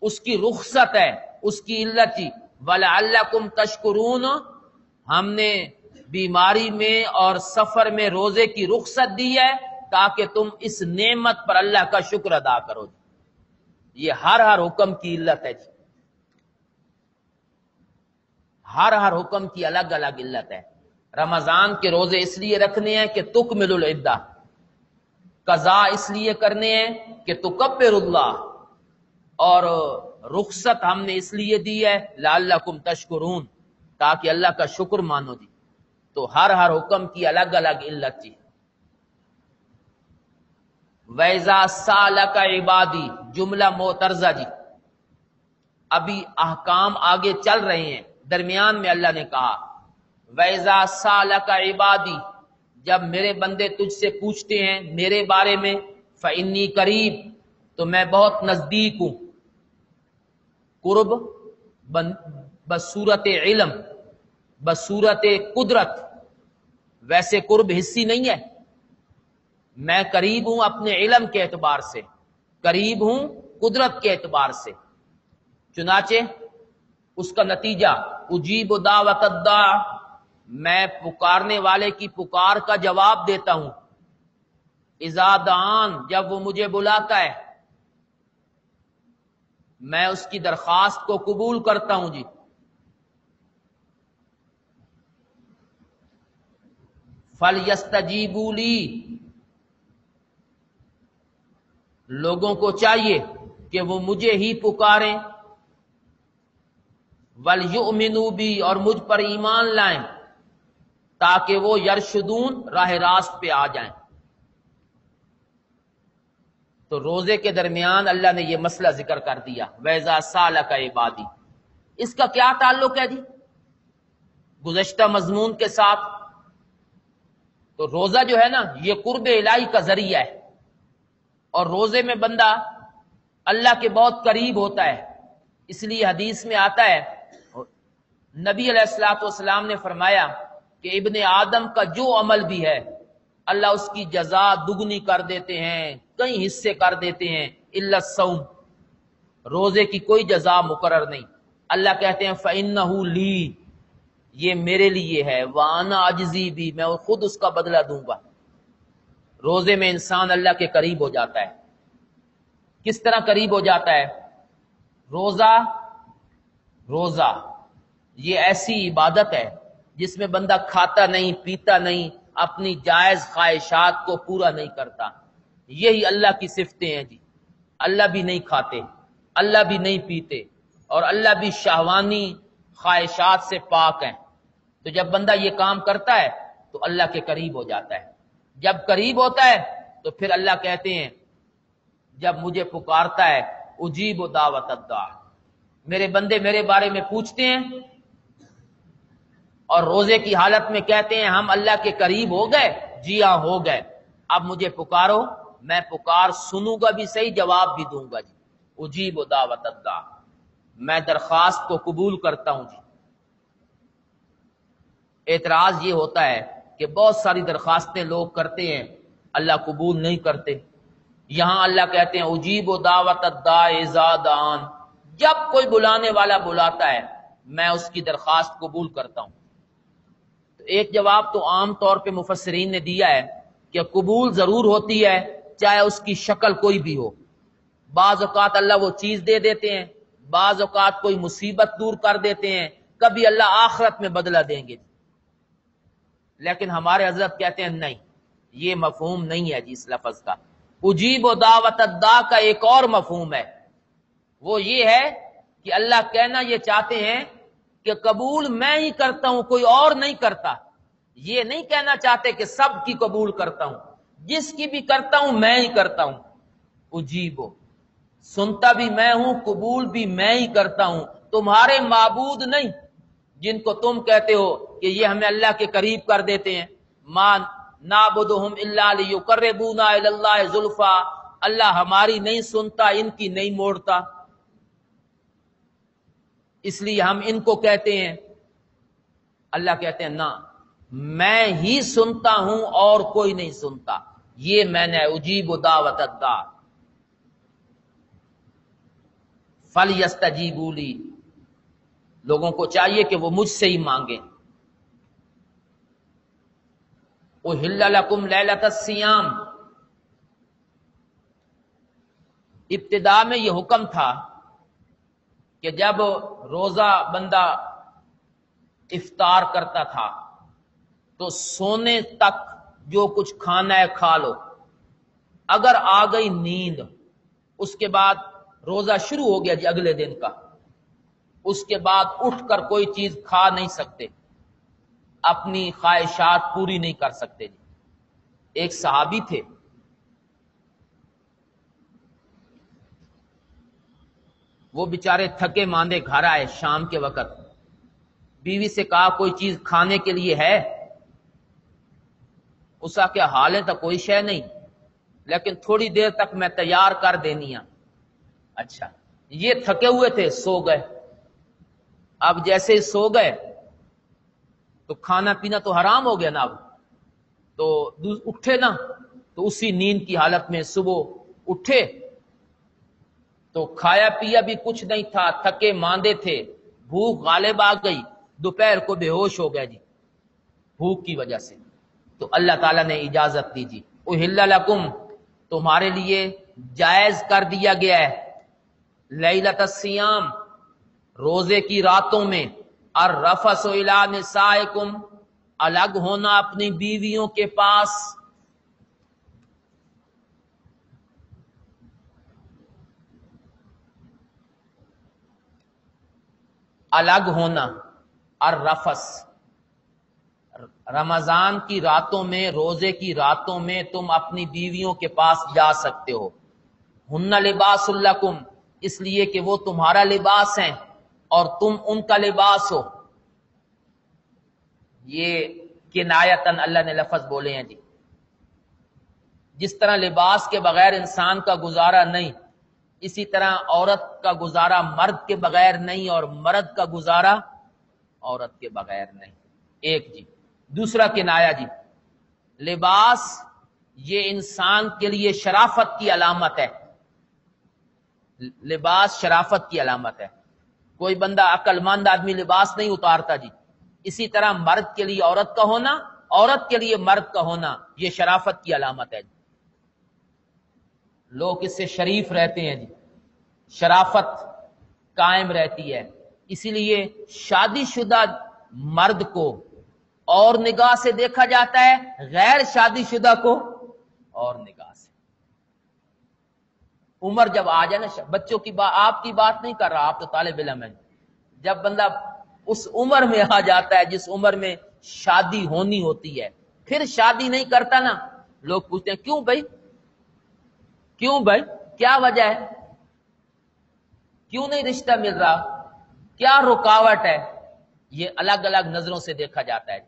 اس کی رخصت ہے. اس کی علت تھی وَلَعَلَّكُمْ تَشْكُرُونَ، ہم نے بیماری میں اور سفر میں روزے کی رخصت دی ہے تاکہ تم اس نعمت پر اللہ کا شکر ادا کرو. یہ ہر حکم کی علت ہے جی. ہر حکم کی الگ الگ علت ہے. رمضان کے روزے اس لیے رکھنے ہیں کہ تکمل العدہ، قضا اس لیے کرنے ہیں کہ تکبر اللہ، اور رخصت ہم نے اس لیے دی ہے لعلکم تشکرون، تاکہ اللہ کا شکر مانو جی. تو ہر حکم کی الگ الگ علت جی. وَإِذَا سَأَلَكَ عِبَادِي، جملہ معترضہ جی. ابھی احکام آگے چل رہے ہیں، درمیان میں اللہ نے کہا وَإِذَا سَأَلَكَ عِبَادِي، جب میرے بندے تجھ سے پوچھتے ہیں میرے بارے میں، فَإِنِّي قریب، تو میں بہت نزدیک ہوں. قرب بصورت علم، بصورت قدرت، ویسے قرب حصی نہیں ہے. میں قریب ہوں اپنے علم کے اعتبار سے، قریب ہوں قدرت کے اعتبار سے. چنانچہ اس کا نتیجہ اجیب دعوت الداع، میں پکارنے والے کی پکار کا جواب دیتا ہوں. اذا دعان، جب وہ مجھے بلاتا ہے میں اس کی درخواست کو قبول کرتا ہوں جی. فَلْيَسْتَجِيبُوا لِي، لوگوں کو چاہیے کہ وہ مجھے ہی پکاریں. وَلْيُؤْمِنُوا بِي، اور مجھ پر ایمان لائیں تاکہ وہ یرشدون، راہ راست پہ آ جائیں. تو روزے کے درمیان اللہ نے یہ مسئلہ ذکر کر دیا وَإِذَا سَأَلَكَ عِبَادِي. اس کا کیا تعلق ہے جی گزشتہ مضمون کے ساتھ؟ تو روزہ جو ہے نا یہ قرب الہی کا ذریعہ ہے، اور روزے میں بندہ اللہ کے بہت قریب ہوتا ہے. اس لیے حدیث میں آتا ہے نبی علیہ الصلوۃ والسلام نے فرمایا کہ ابن آدم کا جو عمل بھی ہے اللہ اس کی جزا دگنی کر دیتے ہیں، کئی حصے کر دیتے ہیں الا الصوم، روزے کی کوئی جزا مقرر نہیں. اللہ کہتے ہیں فَإِنَّهُ لِي، یہ میرے لیے ہے، وَأَنَا أَجْزِي بِهِ، میں خود اس کا بدلہ دوں گا. روزے میں انسان اللہ کے قریب ہو جاتا ہے. کس طرح قریب ہو جاتا ہے؟ روزہ یہ ایسی عبادت ہے جس میں بندہ کھاتا نہیں، پیتا نہیں، اپنی جائز خواہشات کو پورا نہیں کرتا. یہی اللہ کی صفتیں ہیں جی. اللہ بھی نہیں کھاتے، اللہ بھی نہیں پیتے، اور اللہ بھی شہوانی خواہشات سے پاک ہیں. تو جب بندہ یہ کام کرتا ہے تو اللہ کے قریب ہو جاتا ہے. جب قریب ہوتا ہے تو پھر اللہ کہتے ہیں جب مجھے پکارتا ہے اجیب دعوت الداع، میرے بندے میرے بارے میں پوچھتے ہیں اور روزے کی حالت میں کہتے ہیں ہم اللہ کے قریب ہو گئے. جی ہاں ہو گئے، اب مجھے پکارو، میں پکار سنوں گا بھی صحیح، جواب بھی دوں گا جی. اجیب دعوت الداع، میں درخواست کو قبول کرتا ہوں جی. اعتراض یہ ہوتا ہے کہ بہت ساری درخواستیں لوگ کرتے ہیں، اللہ قبول نہیں کرتے۔ یہاں اللہ کہتے ہیں اجیب دعوت الداع اذا دعان، جب کوئی بلانے والا بلاتا ہے میں اس کی درخواست قبول کرتا ہوں۔ تو ایک جواب تو عام طور پہ مفسرین نے دیا ہے کہ قبول ضرور ہوتی ہے چاہے اس کی شکل کوئی بھی ہو۔ بعض اوقات اللہ وہ چیز دے دیتے ہیں، بعض اوقات کوئی مصیبت دور کر دیتے ہیں، کبھی اللہ آخرت میں بدلہ دیں گے۔ لیکن ہمارے حضرت کہتے ہیں نہیں، یہ مفہوم نہیں ہے جی اس لفظ کا۔ اجیب و دعوت الداع کا ایک اور مفہوم ہے، وہ یہ ہے کہ اللہ کہنا یہ چاہتے ہیں کہ قبول میں ہی کرتا ہوں، کوئی اور نہیں کرتا۔ یہ نہیں کہنا چاہتے کہ سب کی قبول کرتا ہوں، جس کی بھی کرتا ہوں میں ہی کرتا ہوں۔ اجیبو، سنتا بھی میں ہوں، قبول بھی میں ہی کرتا ہوں، تمہارے معبود نہیں جن کو تم کہتے ہو کہ یہ ہمیں اللہ کے قریب کر دیتے ہیں۔ ما نعبدہم الا لیقربونا الی اللہ زلفا، اللہ ہماری نہیں سنتا، ان کی نہیں موڑتا، اس لیے ہم ان کو کہتے ہیں۔ اللہ کہتے ہیں نہ، میں ہی سنتا ہوں اور کوئی نہیں سنتا، یہ میں نے اجیب دعوت الداع۔ فَلْيَسْتَجِيبُوا لِي، لوگوں کو چاہیے کہ وہ مجھ سے ہی مانگیں۔ اُحِلَّ لَكُمْ لَيْلَةَ الصِّيَامِ، ابتدا میں یہ حکم تھا کہ جب روزہ بندہ افطار کرتا تھا تو سونے تک جو کچھ کھانا ہے کھا لو، اگر آ گئی نیند اس کے بعد روزہ شروع ہو گیا جی اگلے دن کا، اس کے بعد اٹھ کر کوئی چیز کھا نہیں سکتے، اپنی خواہشات پوری نہیں کر سکتے جی۔ ایک صحابی تھے، وہ بیچارے تھکے ماندے گھر آئے شام کے وقت، بیوی سے کہا کوئی چیز کھانے کے لیے ہے؟ اس کا کیا حال ہے؟ تو کوئی شے نہیں، لیکن تھوڑی دیر تک میں تیار کر دینی ہوں۔ اچھا، یہ تھکے ہوئے تھے، سو گئے۔ اب جیسے ہی سو گئے تو کھانا پینا تو حرام ہو گیا نا، اب تو اٹھے نا تو اسی نیند کی حالت میں صبح اٹھے تو کھایا پیا بھی کچھ نہیں تھا، تھکے ماندے تھے، بھوک غالب آ گئی، دوپہر کو بے ہوش ہو گئے جی بھوک کی وجہ سے۔ تو اللہ تعالیٰ نے اجازت دی جی، اُحِلَّ لَكُمْ، تمہارے لیے جائز کر دیا گیا ہے، لیلۃ الصیام، روزے کی راتوں میں، الرفث الی نسائکم، الگ ہونا اپنی بیویوں کے پاس۔ الگ ہونا، الرفث، رمضان کی راتوں میں، روزے کی راتوں میں تم اپنی بیویوں کے پاس جا سکتے ہو۔ ہن لباس لکم، اس لیے کہ وہ تمہارا لباس ہیں اور تم ان کا لباس ہو۔ یہ کنایتاً اللہ نے لفظ بولے ہیں جی۔ جس طرح لباس کے بغیر انسان کا گزارا نہیں، اسی طرح عورت کا گزارا مرد کے بغیر نہیں، اور مرد کا گزارا عورت کے بغیر نہیں۔ ایک جی۔ دوسرا کنایا جی، لباس یہ انسان کے لیے شرافت کی علامت ہے، لباس شرافت کی علامت ہے۔ کوئی بندہ عقل مند آدمی لباس نہیں اتارتا جی۔ اسی طرح مرد کے لیے عورت کا ہونا، عورت کے لیے مرد کا ہونا، یہ شرافت کی علامت ہے۔ لوگ اس سے شریف رہتے ہیں جی، شرافت قائم رہتی ہے۔ اسی لیے شادی شدہ مرد کو اور نگاہ سے دیکھا جاتا ہے، غیر شادی شدہ کو اور نگاہ سے۔ عمر جب آ جائے نا، بچوں کی بات، آپ کی بات نہیں کر رہا، آپ تو طالب علم ہیں، جب بندہ اس عمر میں آ جاتا ہے جس عمر میں شادی ہونی ہوتی ہے، پھر شادی نہیں کرتا نا، لوگ پوچھتے ہیں کیوں بھائی، کیوں بھائی، کیا وجہ ہے، کیوں نہیں رشتہ مل رہا، کیا رکاوٹ ہے؟ یہ الگ الگ نظروں سے دیکھا جاتا ہے۔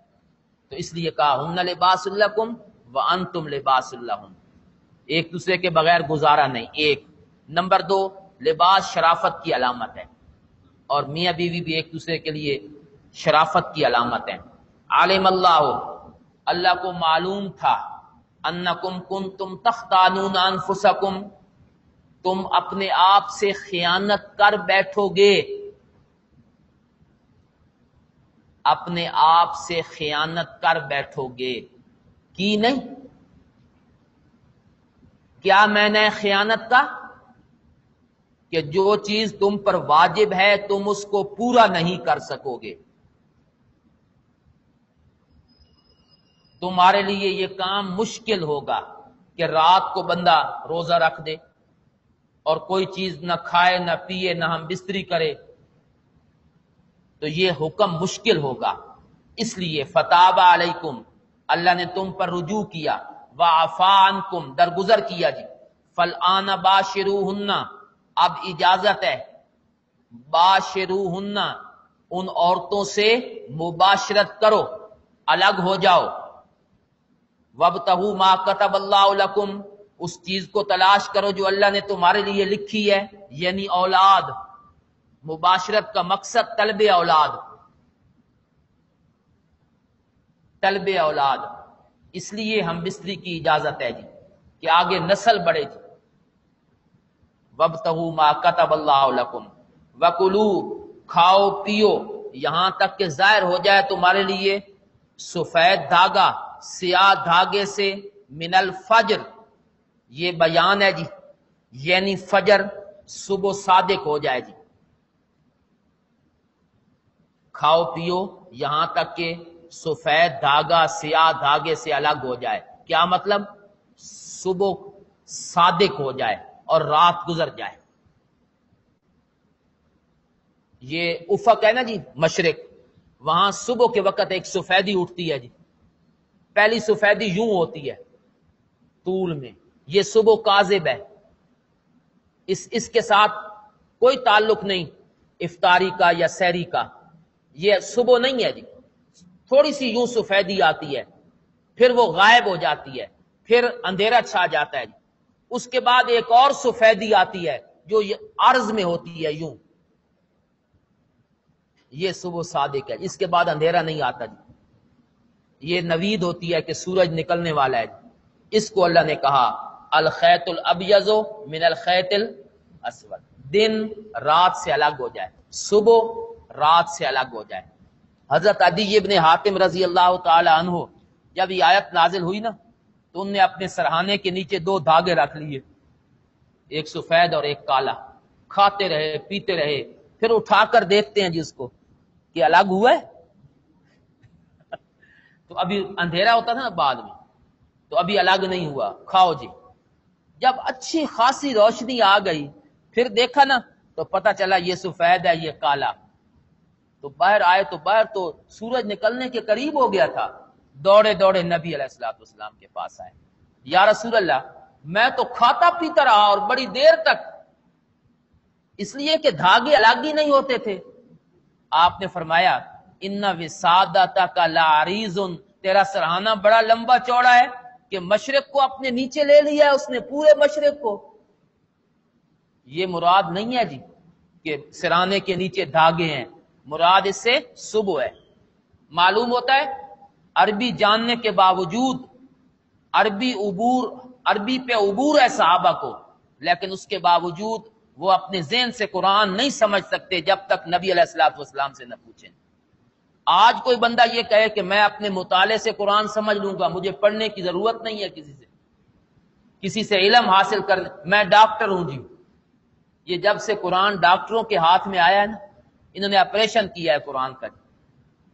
تو اس لیے کہا ہن لباس لکم وانتم لباس لہن، ایک دوسرے کے بغیر گزارا نہیں۔ ایک نمبر دو، لباس شرافت کی علامت ہے، اور میاں بیوی بھی ایک دوسرے کے لیے شرافت کی علامت ہے۔ عالم اللہ، اللہ کو معلوم تھا، انکم کنتم تختانون انفسکم، تم اپنے آپ سے خیانت کر بیٹھو گے، اپنے آپ سے خیانت کر بیٹھو گے، کی نہیں؟ کیا میں نے خیانت کا؟ کہ جو چیز تم پر واجب ہے تم اس کو پورا نہیں کر سکو گے، تمہارے لیے یہ کام مشکل ہوگا کہ رات کو بندہ روزہ رکھ دے اور کوئی چیز نہ کھائے نہ پیے نہ ہم بستری کرے، تو یہ حکم مشکل ہوگا، اس لیے فتاب علیکم، اللہ نے تم پر رجوع کیا، وعفا عنکم، درگزر کیا جی، فالآن باشروہن، اب اجازت ہے، باشروہن، ان عورتوں سے مباشرت کرو، الگ ہو جاؤ، وابتغوا ما كتب اللہ لکم، اس چیز کو تلاش کرو جو اللہ نے تمہارے لیے لکھی ہے، یعنی اولاد، مباشرت کا مقصد طلب اولاد، طلب اولاد، اس لیے ہم بستری کی اجازت ہے جی کہ آگے نسل بڑھے جی، وابتغوا ما كتب اللہ لکم، وکلوا، کھاؤ پیو یہاں تک کہ ظاہر ہو جائے تمہارے لیے سفید دھاگا سیاہ دھاگے سے، من الفجر، یہ بیان ہے جی، یعنی فجر صبح صادق ہو جائے جی، کھاؤ پیو یہاں تک کہ سفید دھاگا سیاہ دھاگے سے الگ ہو جائے، کیا مطلب؟ صبح صادق ہو جائے اور رات گزر جائے، یہ افق ہے نا جی مشرق، وہاں صبح کے وقت ایک سفیدی اٹھتی ہے جی، پہلی سفیدی یوں ہوتی ہے طول میں، یہ صبح کاذب ہے، اس کے ساتھ کوئی تعلق نہیں افطاری کا یا سحری کا، یہ صبح نہیں ہے جی، تھوڑی سی یوں سفیدی آتی ہے، پھر وہ غائب ہو جاتی ہے، پھر اندھیرا چھا جاتا ہے جی، اس کے بعد ایک اور سفیدی آتی ہے جو عرض میں ہوتی ہے یوں، یہ صبح صادق ہے، اس کے بعد اندھیرا نہیں آتا جی، یہ نوید ہوتی ہے کہ سورج نکلنے والا ہے جی، اس کو اللہ نے کہا الخیط الابیض من الخیط الاسود، دن رات سے الگ ہو جائے، صبح رات سے الگ ہو جائے۔ حضرت عدی ابن حاتم رضی اللہ تعالی عنہ جب یہ آیت نازل ہوئی نا تو ان نے اپنے سرہانے کے نیچے دو دھاگے رکھ لیے، ایک سفید اور ایک کالا، کھاتے رہے پیتے رہے، پھر اٹھا کر دیکھتے ہیں جی اس کو کہ الگ ہوا ہے، تو ابھی اندھیرا ہوتا تھا نا بعد میں، تو ابھی الگ نہیں ہوا، کھاؤ جی۔ جب اچھی خاصی روشنی آ گئی پھر دیکھا نا تو پتہ چلا یہ سفید ہے یہ کالا، تو باہر آئے تو باہر تو سورج نکلنے کے قریب ہو گیا تھا، دوڑے دوڑے نبی علیہ الصلوۃ والسلام کے پاس آئے، یا رسول اللہ میں تو کھاتا پیتا رہا اور بڑی دیر تک، اس لیے کہ دھاگے الگ ہی نہیں ہوتے تھے۔ آپ نے فرمایا ان وسادتک لعریض، تیرا سرہانہ بڑا لمبا چوڑا ہے کہ مشرق کو اپنے نیچے لے لیا ہے اس نے، پورے مشرق کو۔ یہ مراد نہیں ہے جی کہ سرہانے کے نیچے دھاگے ہیں، مراد اس سے صبح ہے۔ معلوم ہوتا ہے عربی جاننے کے باوجود عربی پہ عبور ہے صحابہ کو، لیکن اس کے باوجود وہ اپنے ذہن سے قرآن نہیں سمجھ سکتے جب تک نبی علیہ الصلوۃ والسلام سے نہ پوچھیں۔ آج کوئی بندہ یہ کہے کہ میں اپنے مطالعے سے قرآن سمجھ لوں گا، مجھے پڑھنے کی ضرورت نہیں ہے کسی سے علم حاصل کر، میں ڈاکٹر ہوں جی، یہ جب سے قرآن ڈاکٹروں کے ہاتھ میں آیا ہے نا، انہوں نے آپریشن کیا ہے قرآن کا،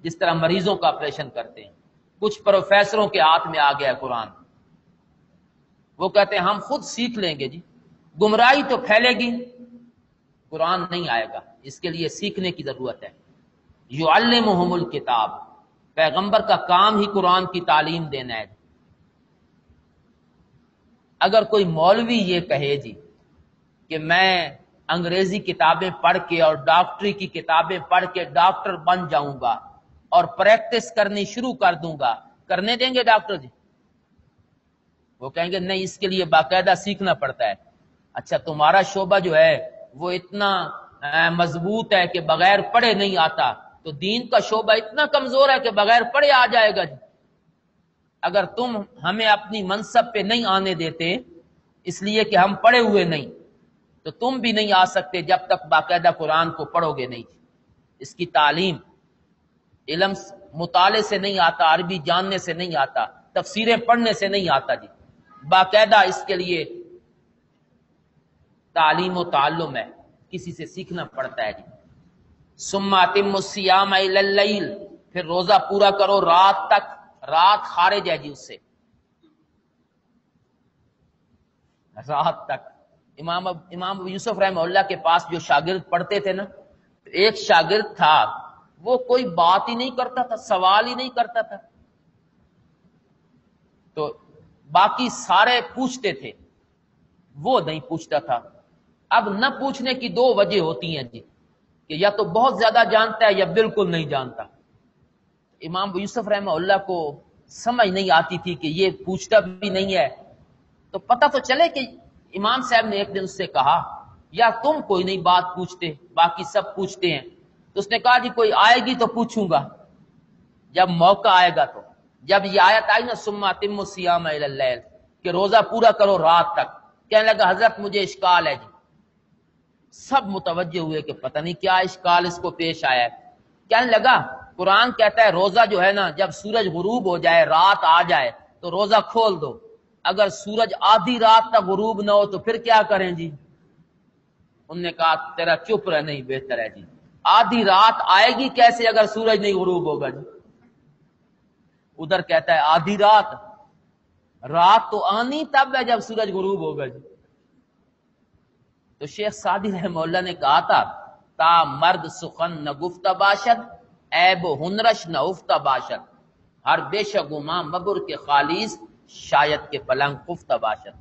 جس طرح مریضوں کا آپریشن کرتے ہیں، کچھ پروفیسروں کے ہاتھ میں آ گیا ہے قرآن، وہ کہتے ہیں ہم خود سیکھ لیں گے جی، گمراہی تو پھیلے گی، قرآن نہیں آئے گا، اس کے لیے سیکھنے کی ضرورت ہے۔ یعلمہم الکتاب، پیغمبر کا کام ہی قرآن کی تعلیم دینا ہے۔ اگر کوئی مولوی یہ کہے جی کہ میں انگریزی کتابیں پڑھ کے اور ڈاکٹری کی کتابیں پڑھ کے ڈاکٹر بن جاؤں گا اور پریکٹس کرنی شروع کر دوں گا، کرنے دیں گے ڈاکٹر جی؟ وہ کہیں گے نہیں، اس کے لیے باقاعدہ سیکھنا پڑتا ہے۔ اچھا تمہارا شعبہ جو ہے وہ اتنا مضبوط ہے کہ بغیر پڑھے نہیں آتا، تو دین کا شعبہ اتنا کمزور ہے کہ بغیر پڑھے آ جائے گا جی۔ اگر تم ہمیں اپنی منصب پہ نہیں آنے دیتے اس لیے کہ ہم پڑھے ہوئے نہیں، تو تم بھی نہیں آ سکتے جب تک باقاعدہ قرآن کو پڑھو گے نہیں۔ اس کی تعلیم علم مطالعے سے نہیں آتا، عربی جاننے سے نہیں آتا، تفسیریں پڑھنے سے نہیں آتا جی، باقاعدہ اس کے لیے تعلیم و تعلم ہے، کسی سے سیکھنا پڑتا ہے جی۔ ثم اتموا الصیام الی اللیل، پھر روزہ پورا کرو رات تک، رات خارج ہے جی اس سے، رات تک۔ امام یوسف رحمہ اللہ کے پاس جو شاگرد پڑھتے تھے نا، ایک شاگرد تھا وہ کوئی بات ہی نہیں کرتا تھا، سوال ہی نہیں کرتا تھا، تو باقی سارے پوچھتے تھے، وہ نہیں پوچھتا تھا۔ اب نہ پوچھنے کی دو وجہ ہوتی ہیں جی، کہ یا تو بہت زیادہ جانتا ہے یا بالکل نہیں جانتا۔ امام یوسف رحمہ اللہ کو سمجھ نہیں آتی تھی کہ یہ پوچھتا بھی نہیں ہے، تو پتہ تو چلے کہ امام صاحب نے ایک دن اس سے کہا یا تم کوئی نہیں بات پوچھتے، باقی سب پوچھتے ہیں، تو اس نے کہا جی کوئی آئے گی تو پوچھوں گا جب موقع آئے گا۔ تو جب یہ آیت آئی نا ثم اتموا الصیام الی اللیل کہ روزہ پورا کرو رات تک، کہنے لگا حضرت مجھے اشکال ہے جی۔ سب متوجہ ہوئے کہ پتہ نہیں کیا اشکال اس کو پیش آیا ہے۔ کہنے لگا قرآن کہتا ہے روزہ جو ہے نا جب سورج غروب ہو جائے، رات آ جائے تو روزہ کھول دو، اگر سورج آدھی رات تک غروب نہ ہو تو پھر کیا کریں جی؟ انہوں نے کہا تیرا چپ رہ نہیں بہتر ہے جی، آدھی رات آئے گی کیسے اگر سورج نہیں غروب ہوگا جی؟ ادھر کہتا ہے آدھی رات، رات تو آنی تب ہے جب سورج غروب ہوگا جی۔ تو شیخ سعدی رحمہ اللہ نے کہا تھا تا مرد سخن نہ گفتہ باشد، عیب و ہنرش نہ افتہ باشد، ہر بے شگماں مگر کے خالیز شاید کے پلنگ خفتہ باشد۔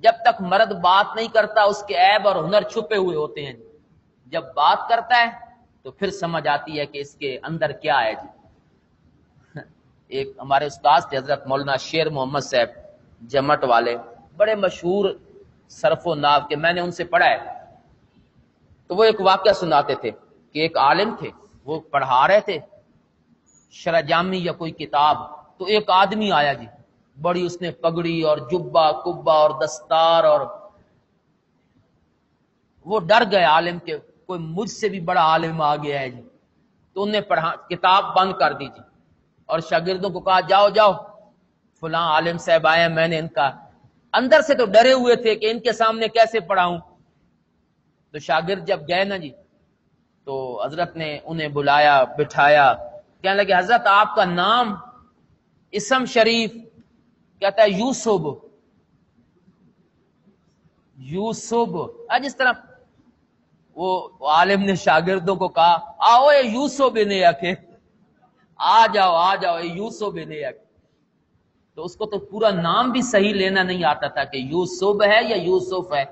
جب تک مرد بات نہیں کرتا اس کے عیب اور ہنر چھپے ہوئے ہوتے ہیں، جب بات کرتا ہے تو پھر سمجھ آتی ہے کہ اس کے اندر کیا ہے جی۔ ایک ہمارے استاد تھے حضرت مولانا شیر محمد صاحب جمٹ والے، بڑے مشہور صرف و نحو کے، میں نے ان سے پڑھا ہے، تو وہ ایک واقعہ سناتے تھے کہ ایک عالم تھے، وہ پڑھا رہے تھے شرح جامی یا کوئی کتاب، تو ایک آدمی آیا جی، بڑی اس نے پگڑی اور جبہ کبا اور دستار، اور وہ ڈر گئے عالم کے کوئی مجھ سے بھی بڑا عالم آ گیا ہے جی، تو انہیں کتاب بند کر دی جی، اور شاگردوں کو کہا جاؤ جاؤ فلاں عالم صاحب آئے ہیں، میں نے ان کا، اندر سے تو ڈرے ہوئے تھے کہ ان کے سامنے کیسے پڑھاؤں۔ تو شاگرد جب گئے نا جی تو حضرت نے انہیں بلایا بٹھایا، کہنے لگے حضرت آپ کا نام اسم شریف، کہتا ہے یوسف۔ یوسف جس طرح وہ عالم نے شاگردوں کو کہا آؤ اے یوسف بن یکے، آ جاؤ آ جاؤ اے یوسف بن یک، تو اس کو تو پورا نام بھی صحیح لینا نہیں آتا تھا کہ یوسف ہے یا یوسف ہے۔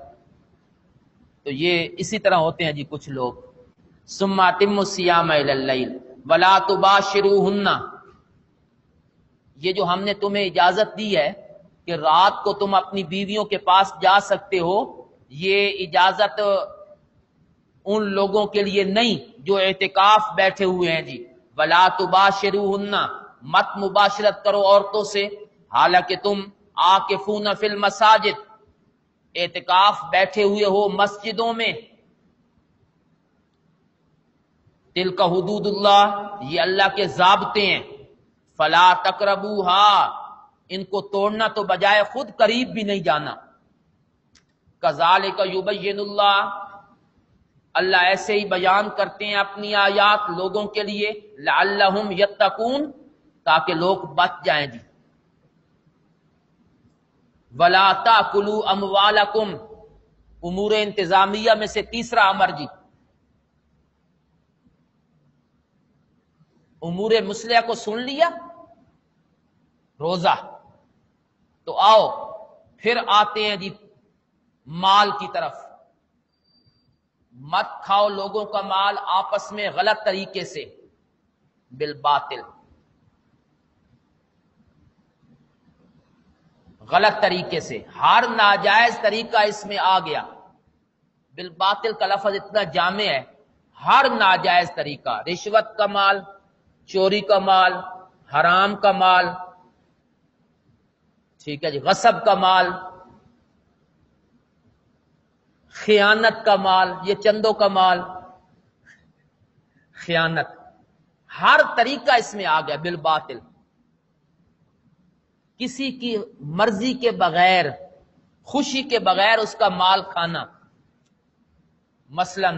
تو یہ اسی طرح ہوتے ہیں جی کچھ لوگ۔ ثم اتموا الصیام الی اللیل ولا تباشروہن، یہ جو ہم نے تمہیں اجازت دی ہے کہ رات کو تم اپنی بیویوں کے پاس جا سکتے ہو، یہ اجازت ان لوگوں کے لیے نہیں جو اعتکاف بیٹھے ہوئے ہیں جی۔ ولا تباشروہن، مت مباشرت کرو عورتوں سے، حالانکہ تم عاکفون فی المساجد، اعتکاف بیٹھے ہوئے ہو مسجدوں میں۔ تلک حدود اللہ، یہ اللہ کے ضابطے ہیں، فلا تقربوہا، ان کو توڑنا تو بجائے خود قریب بھی نہیں جانا۔ کذالک یبین اللہ، اللہ ایسے ہی بیان کرتے ہیں اپنی آیات لوگوں کے لیے، لعلہم یتقون، تاکہ لوگ بچ جائیں جی۔ ولا تاکلوا اموالکم، امور انتظامیہ میں سے تیسرا امر جی، امور مسلحہ کو سن لیا، روزہ، تو آؤ پھر آتے ہیں جی مال کی طرف۔ مت کھاؤ لوگوں کا مال آپس میں غلط طریقے سے، بالباطل، غلط طریقے سے، ہر ناجائز طریقہ اس میں آ گیا۔ بالباطل کا لفظ اتنا جامع ہے، ہر ناجائز طریقہ، رشوت کا مال، چوری کا مال، حرام کا مال، ٹھیک ہے جی، غصب کا مال، خیانت کا مال، یہ چندوں کا مال، خیانت، ہر طریقہ اس میں آ گیا بالباطل، کسی کی مرضی کے بغیر، خوشی کے بغیر اس کا مال کھانا۔ مثلا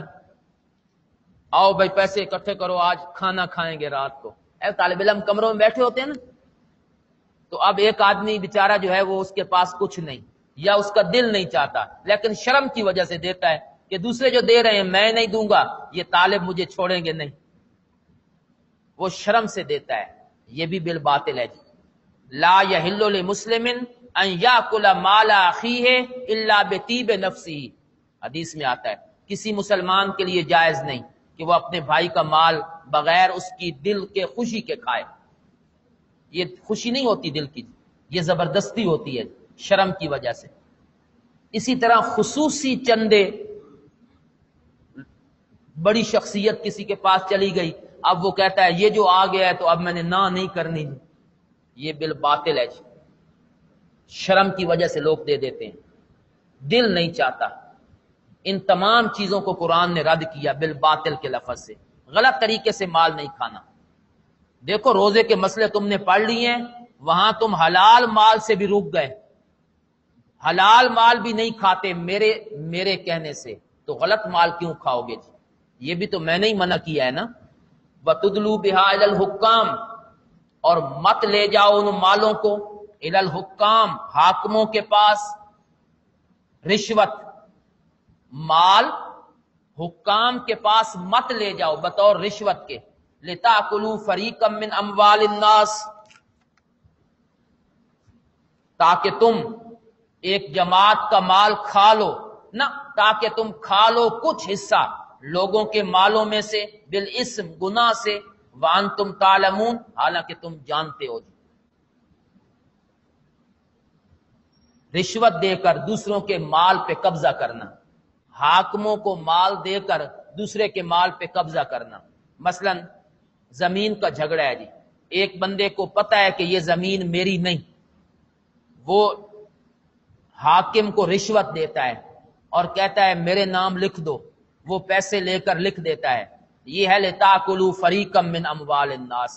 آؤ بھائی پیسے اکٹھے کرو، آج کھانا کھائیں گے رات کو، اے طالب علم کمروں میں بیٹھے ہوتے ہیں نا، تو اب ایک آدمی بیچارہ جو ہے وہ اس کے پاس کچھ نہیں، یا اس کا دل نہیں چاہتا، لیکن شرم کی وجہ سے دیتا ہے کہ دوسرے جو دے رہے ہیں میں نہیں دوں گا، یہ طالب مجھے چھوڑیں گے نہیں، وہ شرم سے دیتا ہے، یہ بھی بالباطل ہے جی۔ لا یحل لمسلم ان یاکل مال اخیہ الا بطیب نفسہ، حدیث میں آتا ہے کسی مسلمان کے لیے جائز نہیں کہ وہ اپنے بھائی کا مال بغیر اس کی دل کے خوشی کے کھائے، یہ خوشی نہیں ہوتی دل کی، یہ زبردستی ہوتی ہے شرم کی وجہ سے۔ اسی طرح خصوصی چندے، بڑی شخصیت کسی کے پاس چلی گئی، اب وہ کہتا ہے یہ جو آ گیا ہے تو اب میں نے نہ نہیں کرنی، یہ بالباطل ہے جی، شرم کی وجہ سے لوگ دے دیتے ہیں، دل نہیں چاہتا۔ ان تمام چیزوں کو قرآن نے رد کیا بالباطل کے لفظ سے، غلط طریقے سے مال نہیں کھانا۔ دیکھو روزے کے مسئلے تم نے پڑھ لیے ہیں، وہاں تم حلال مال سے بھی رک گئے، حلال مال بھی نہیں کھاتے میرے کہنے سے، تو غلط مال کیوں کھاؤ گے جی؟ یہ بھی تو میں نے ہی منع کیا ہے نا۔ وَتُدْلُوا بِهَا إِلَى الْحُكَّامِ، اور مت لے جاؤ ان مالوں کو إِلَى الْحُكَّامِ، حاکموں کے پاس، رشوت مال حکام کے پاس مت لے جاؤ بطور رشوت کے، لِتَأْكُلُوا فَرِيقًا مِّنْ أَمْوَالِ النَّاسِ، تاکہ تم ایک جماعت کا مال کھا لو، نہ تاکہ تم کھا لو کچھ حصہ لوگوں کے مالوں میں سے، بالاسم گناہ سے، وانتم تعلمون، حالانکہ تم جانتے ہو۔ رشوت دے کر دوسروں کے مال پہ قبضہ کرنا، حاکموں کو مال دے کر دوسرے کے مال پہ قبضہ کرنا۔ مثلا زمین کا جھگڑا ہے جی، ایک بندے کو پتہ ہے کہ یہ زمین میری نہیں، وہ حاکم کو رشوت دیتا ہے اور کہتا ہے میرے نام لکھ دو، وہ پیسے لے کر لکھ دیتا ہے، یہ ہے لِتَأْكُلُوا فَرِيقًا مِّنْ أَمْوَالِ النَّاسِ،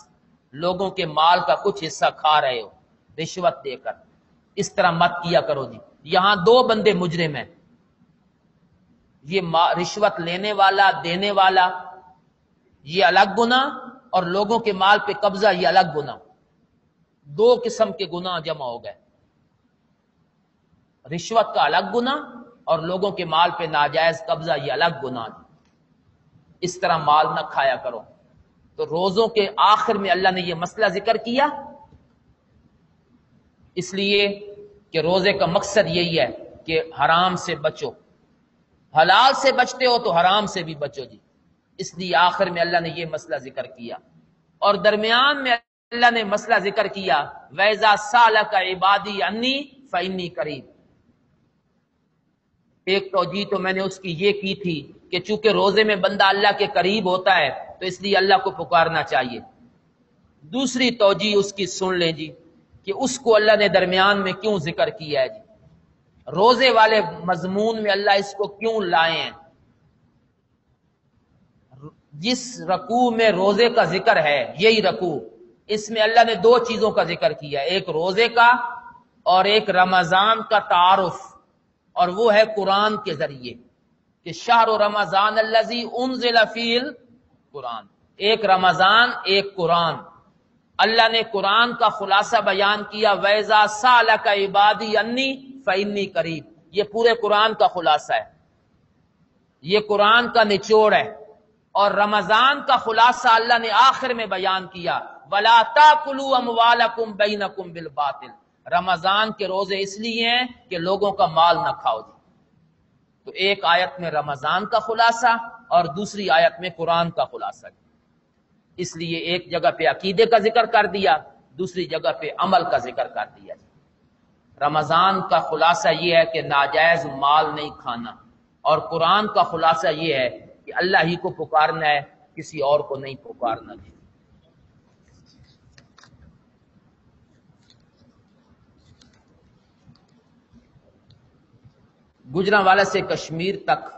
لوگوں کے مال کا کچھ حصہ کھا رہے ہو رشوت دے کر، اس طرح مت کیا کرو جی۔ یہاں دو بندے مجرم ہیں، یہ رشوت لینے والا دینے والا یہ الگ گناہ، اور لوگوں کے مال پہ قبضہ یہ الگ گناہ، دو قسم کے گناہ جمع ہو گئے، رشوت کا الگ گناہ اور لوگوں کے مال پہ ناجائز قبضہ یہ الگ گناہ۔ اس طرح مال نہ کھایا کرو۔ تو روزوں کے آخر میں اللہ نے یہ مسئلہ ذکر کیا، اس لیے کہ روزے کا مقصد یہی ہے کہ حرام سے بچو، حلال سے بچتے ہو تو حرام سے بھی بچو جی، اس لیے آخر میں اللہ نے یہ مسئلہ ذکر کیا، اور درمیان میں اللہ نے مسئلہ ذکر کیا وَإِذَا سَأَلَكَ عِبَادِي عَنِّي فَإِنِّي قَرِيبٌ۔ ایک توجیہ تو میں نے اس کی یہ کی تھی کہ چونکہ روزے میں بندہ اللہ کے قریب ہوتا ہے تو اس لیے اللہ کو پکارنا چاہیے۔ دوسری توجیہ اس کی سن لیں جی کہ اس کو اللہ نے درمیان میں کیوں ذکر کیا ہے جی، روزے والے مضمون میں اللہ اس کو کیوں لائے ہیں؟ جس رکوع میں روزے کا ذکر ہے، یہی رکوع، اس میں اللہ نے دو چیزوں کا ذکر کیا، ایک روزے کا اور ایک رمضان کا تعارف، اور وہ ہے قرآن کے ذریعے کہ شہر رمضان الذی انزل فیہ القرآن، ایک رمضان ایک قرآن۔ اللہ نے قرآن کا خلاصہ بیان کیا وَإِذَا سَأَلَكَ عِبَادِي عَنِّي فَإِنِّي قَرِيبٌ، یہ پورے قرآن کا خلاصہ ہے، یہ قرآن کا نچوڑ ہے۔ اور رمضان کا خلاصہ اللہ نے آخر میں بیان کیا وَلَا تَأْكُلُوا أَمْوَالَكُمْ بَيْنَكُمْ بِالْبَاطِلِ، رمضان کے روزے اس لیے ہیں کہ لوگوں کا مال نہ کھاؤ جی۔ تو ایک آیت میں رمضان کا خلاصہ اور دوسری آیت میں قرآن کا خلاصہ، اس لیے ایک جگہ پہ عقیدے کا ذکر کر دیا، دوسری جگہ پہ عمل کا ذکر کر دیا۔ رمضان کا خلاصہ یہ ہے کہ ناجائز مال نہیں کھانا، اور قرآن کا خلاصہ یہ ہے کہ اللہ ہی کو پکارنا ہے، کسی اور کو نہیں پکارنا ہے۔ گجرانوالہ سے کشمیر تک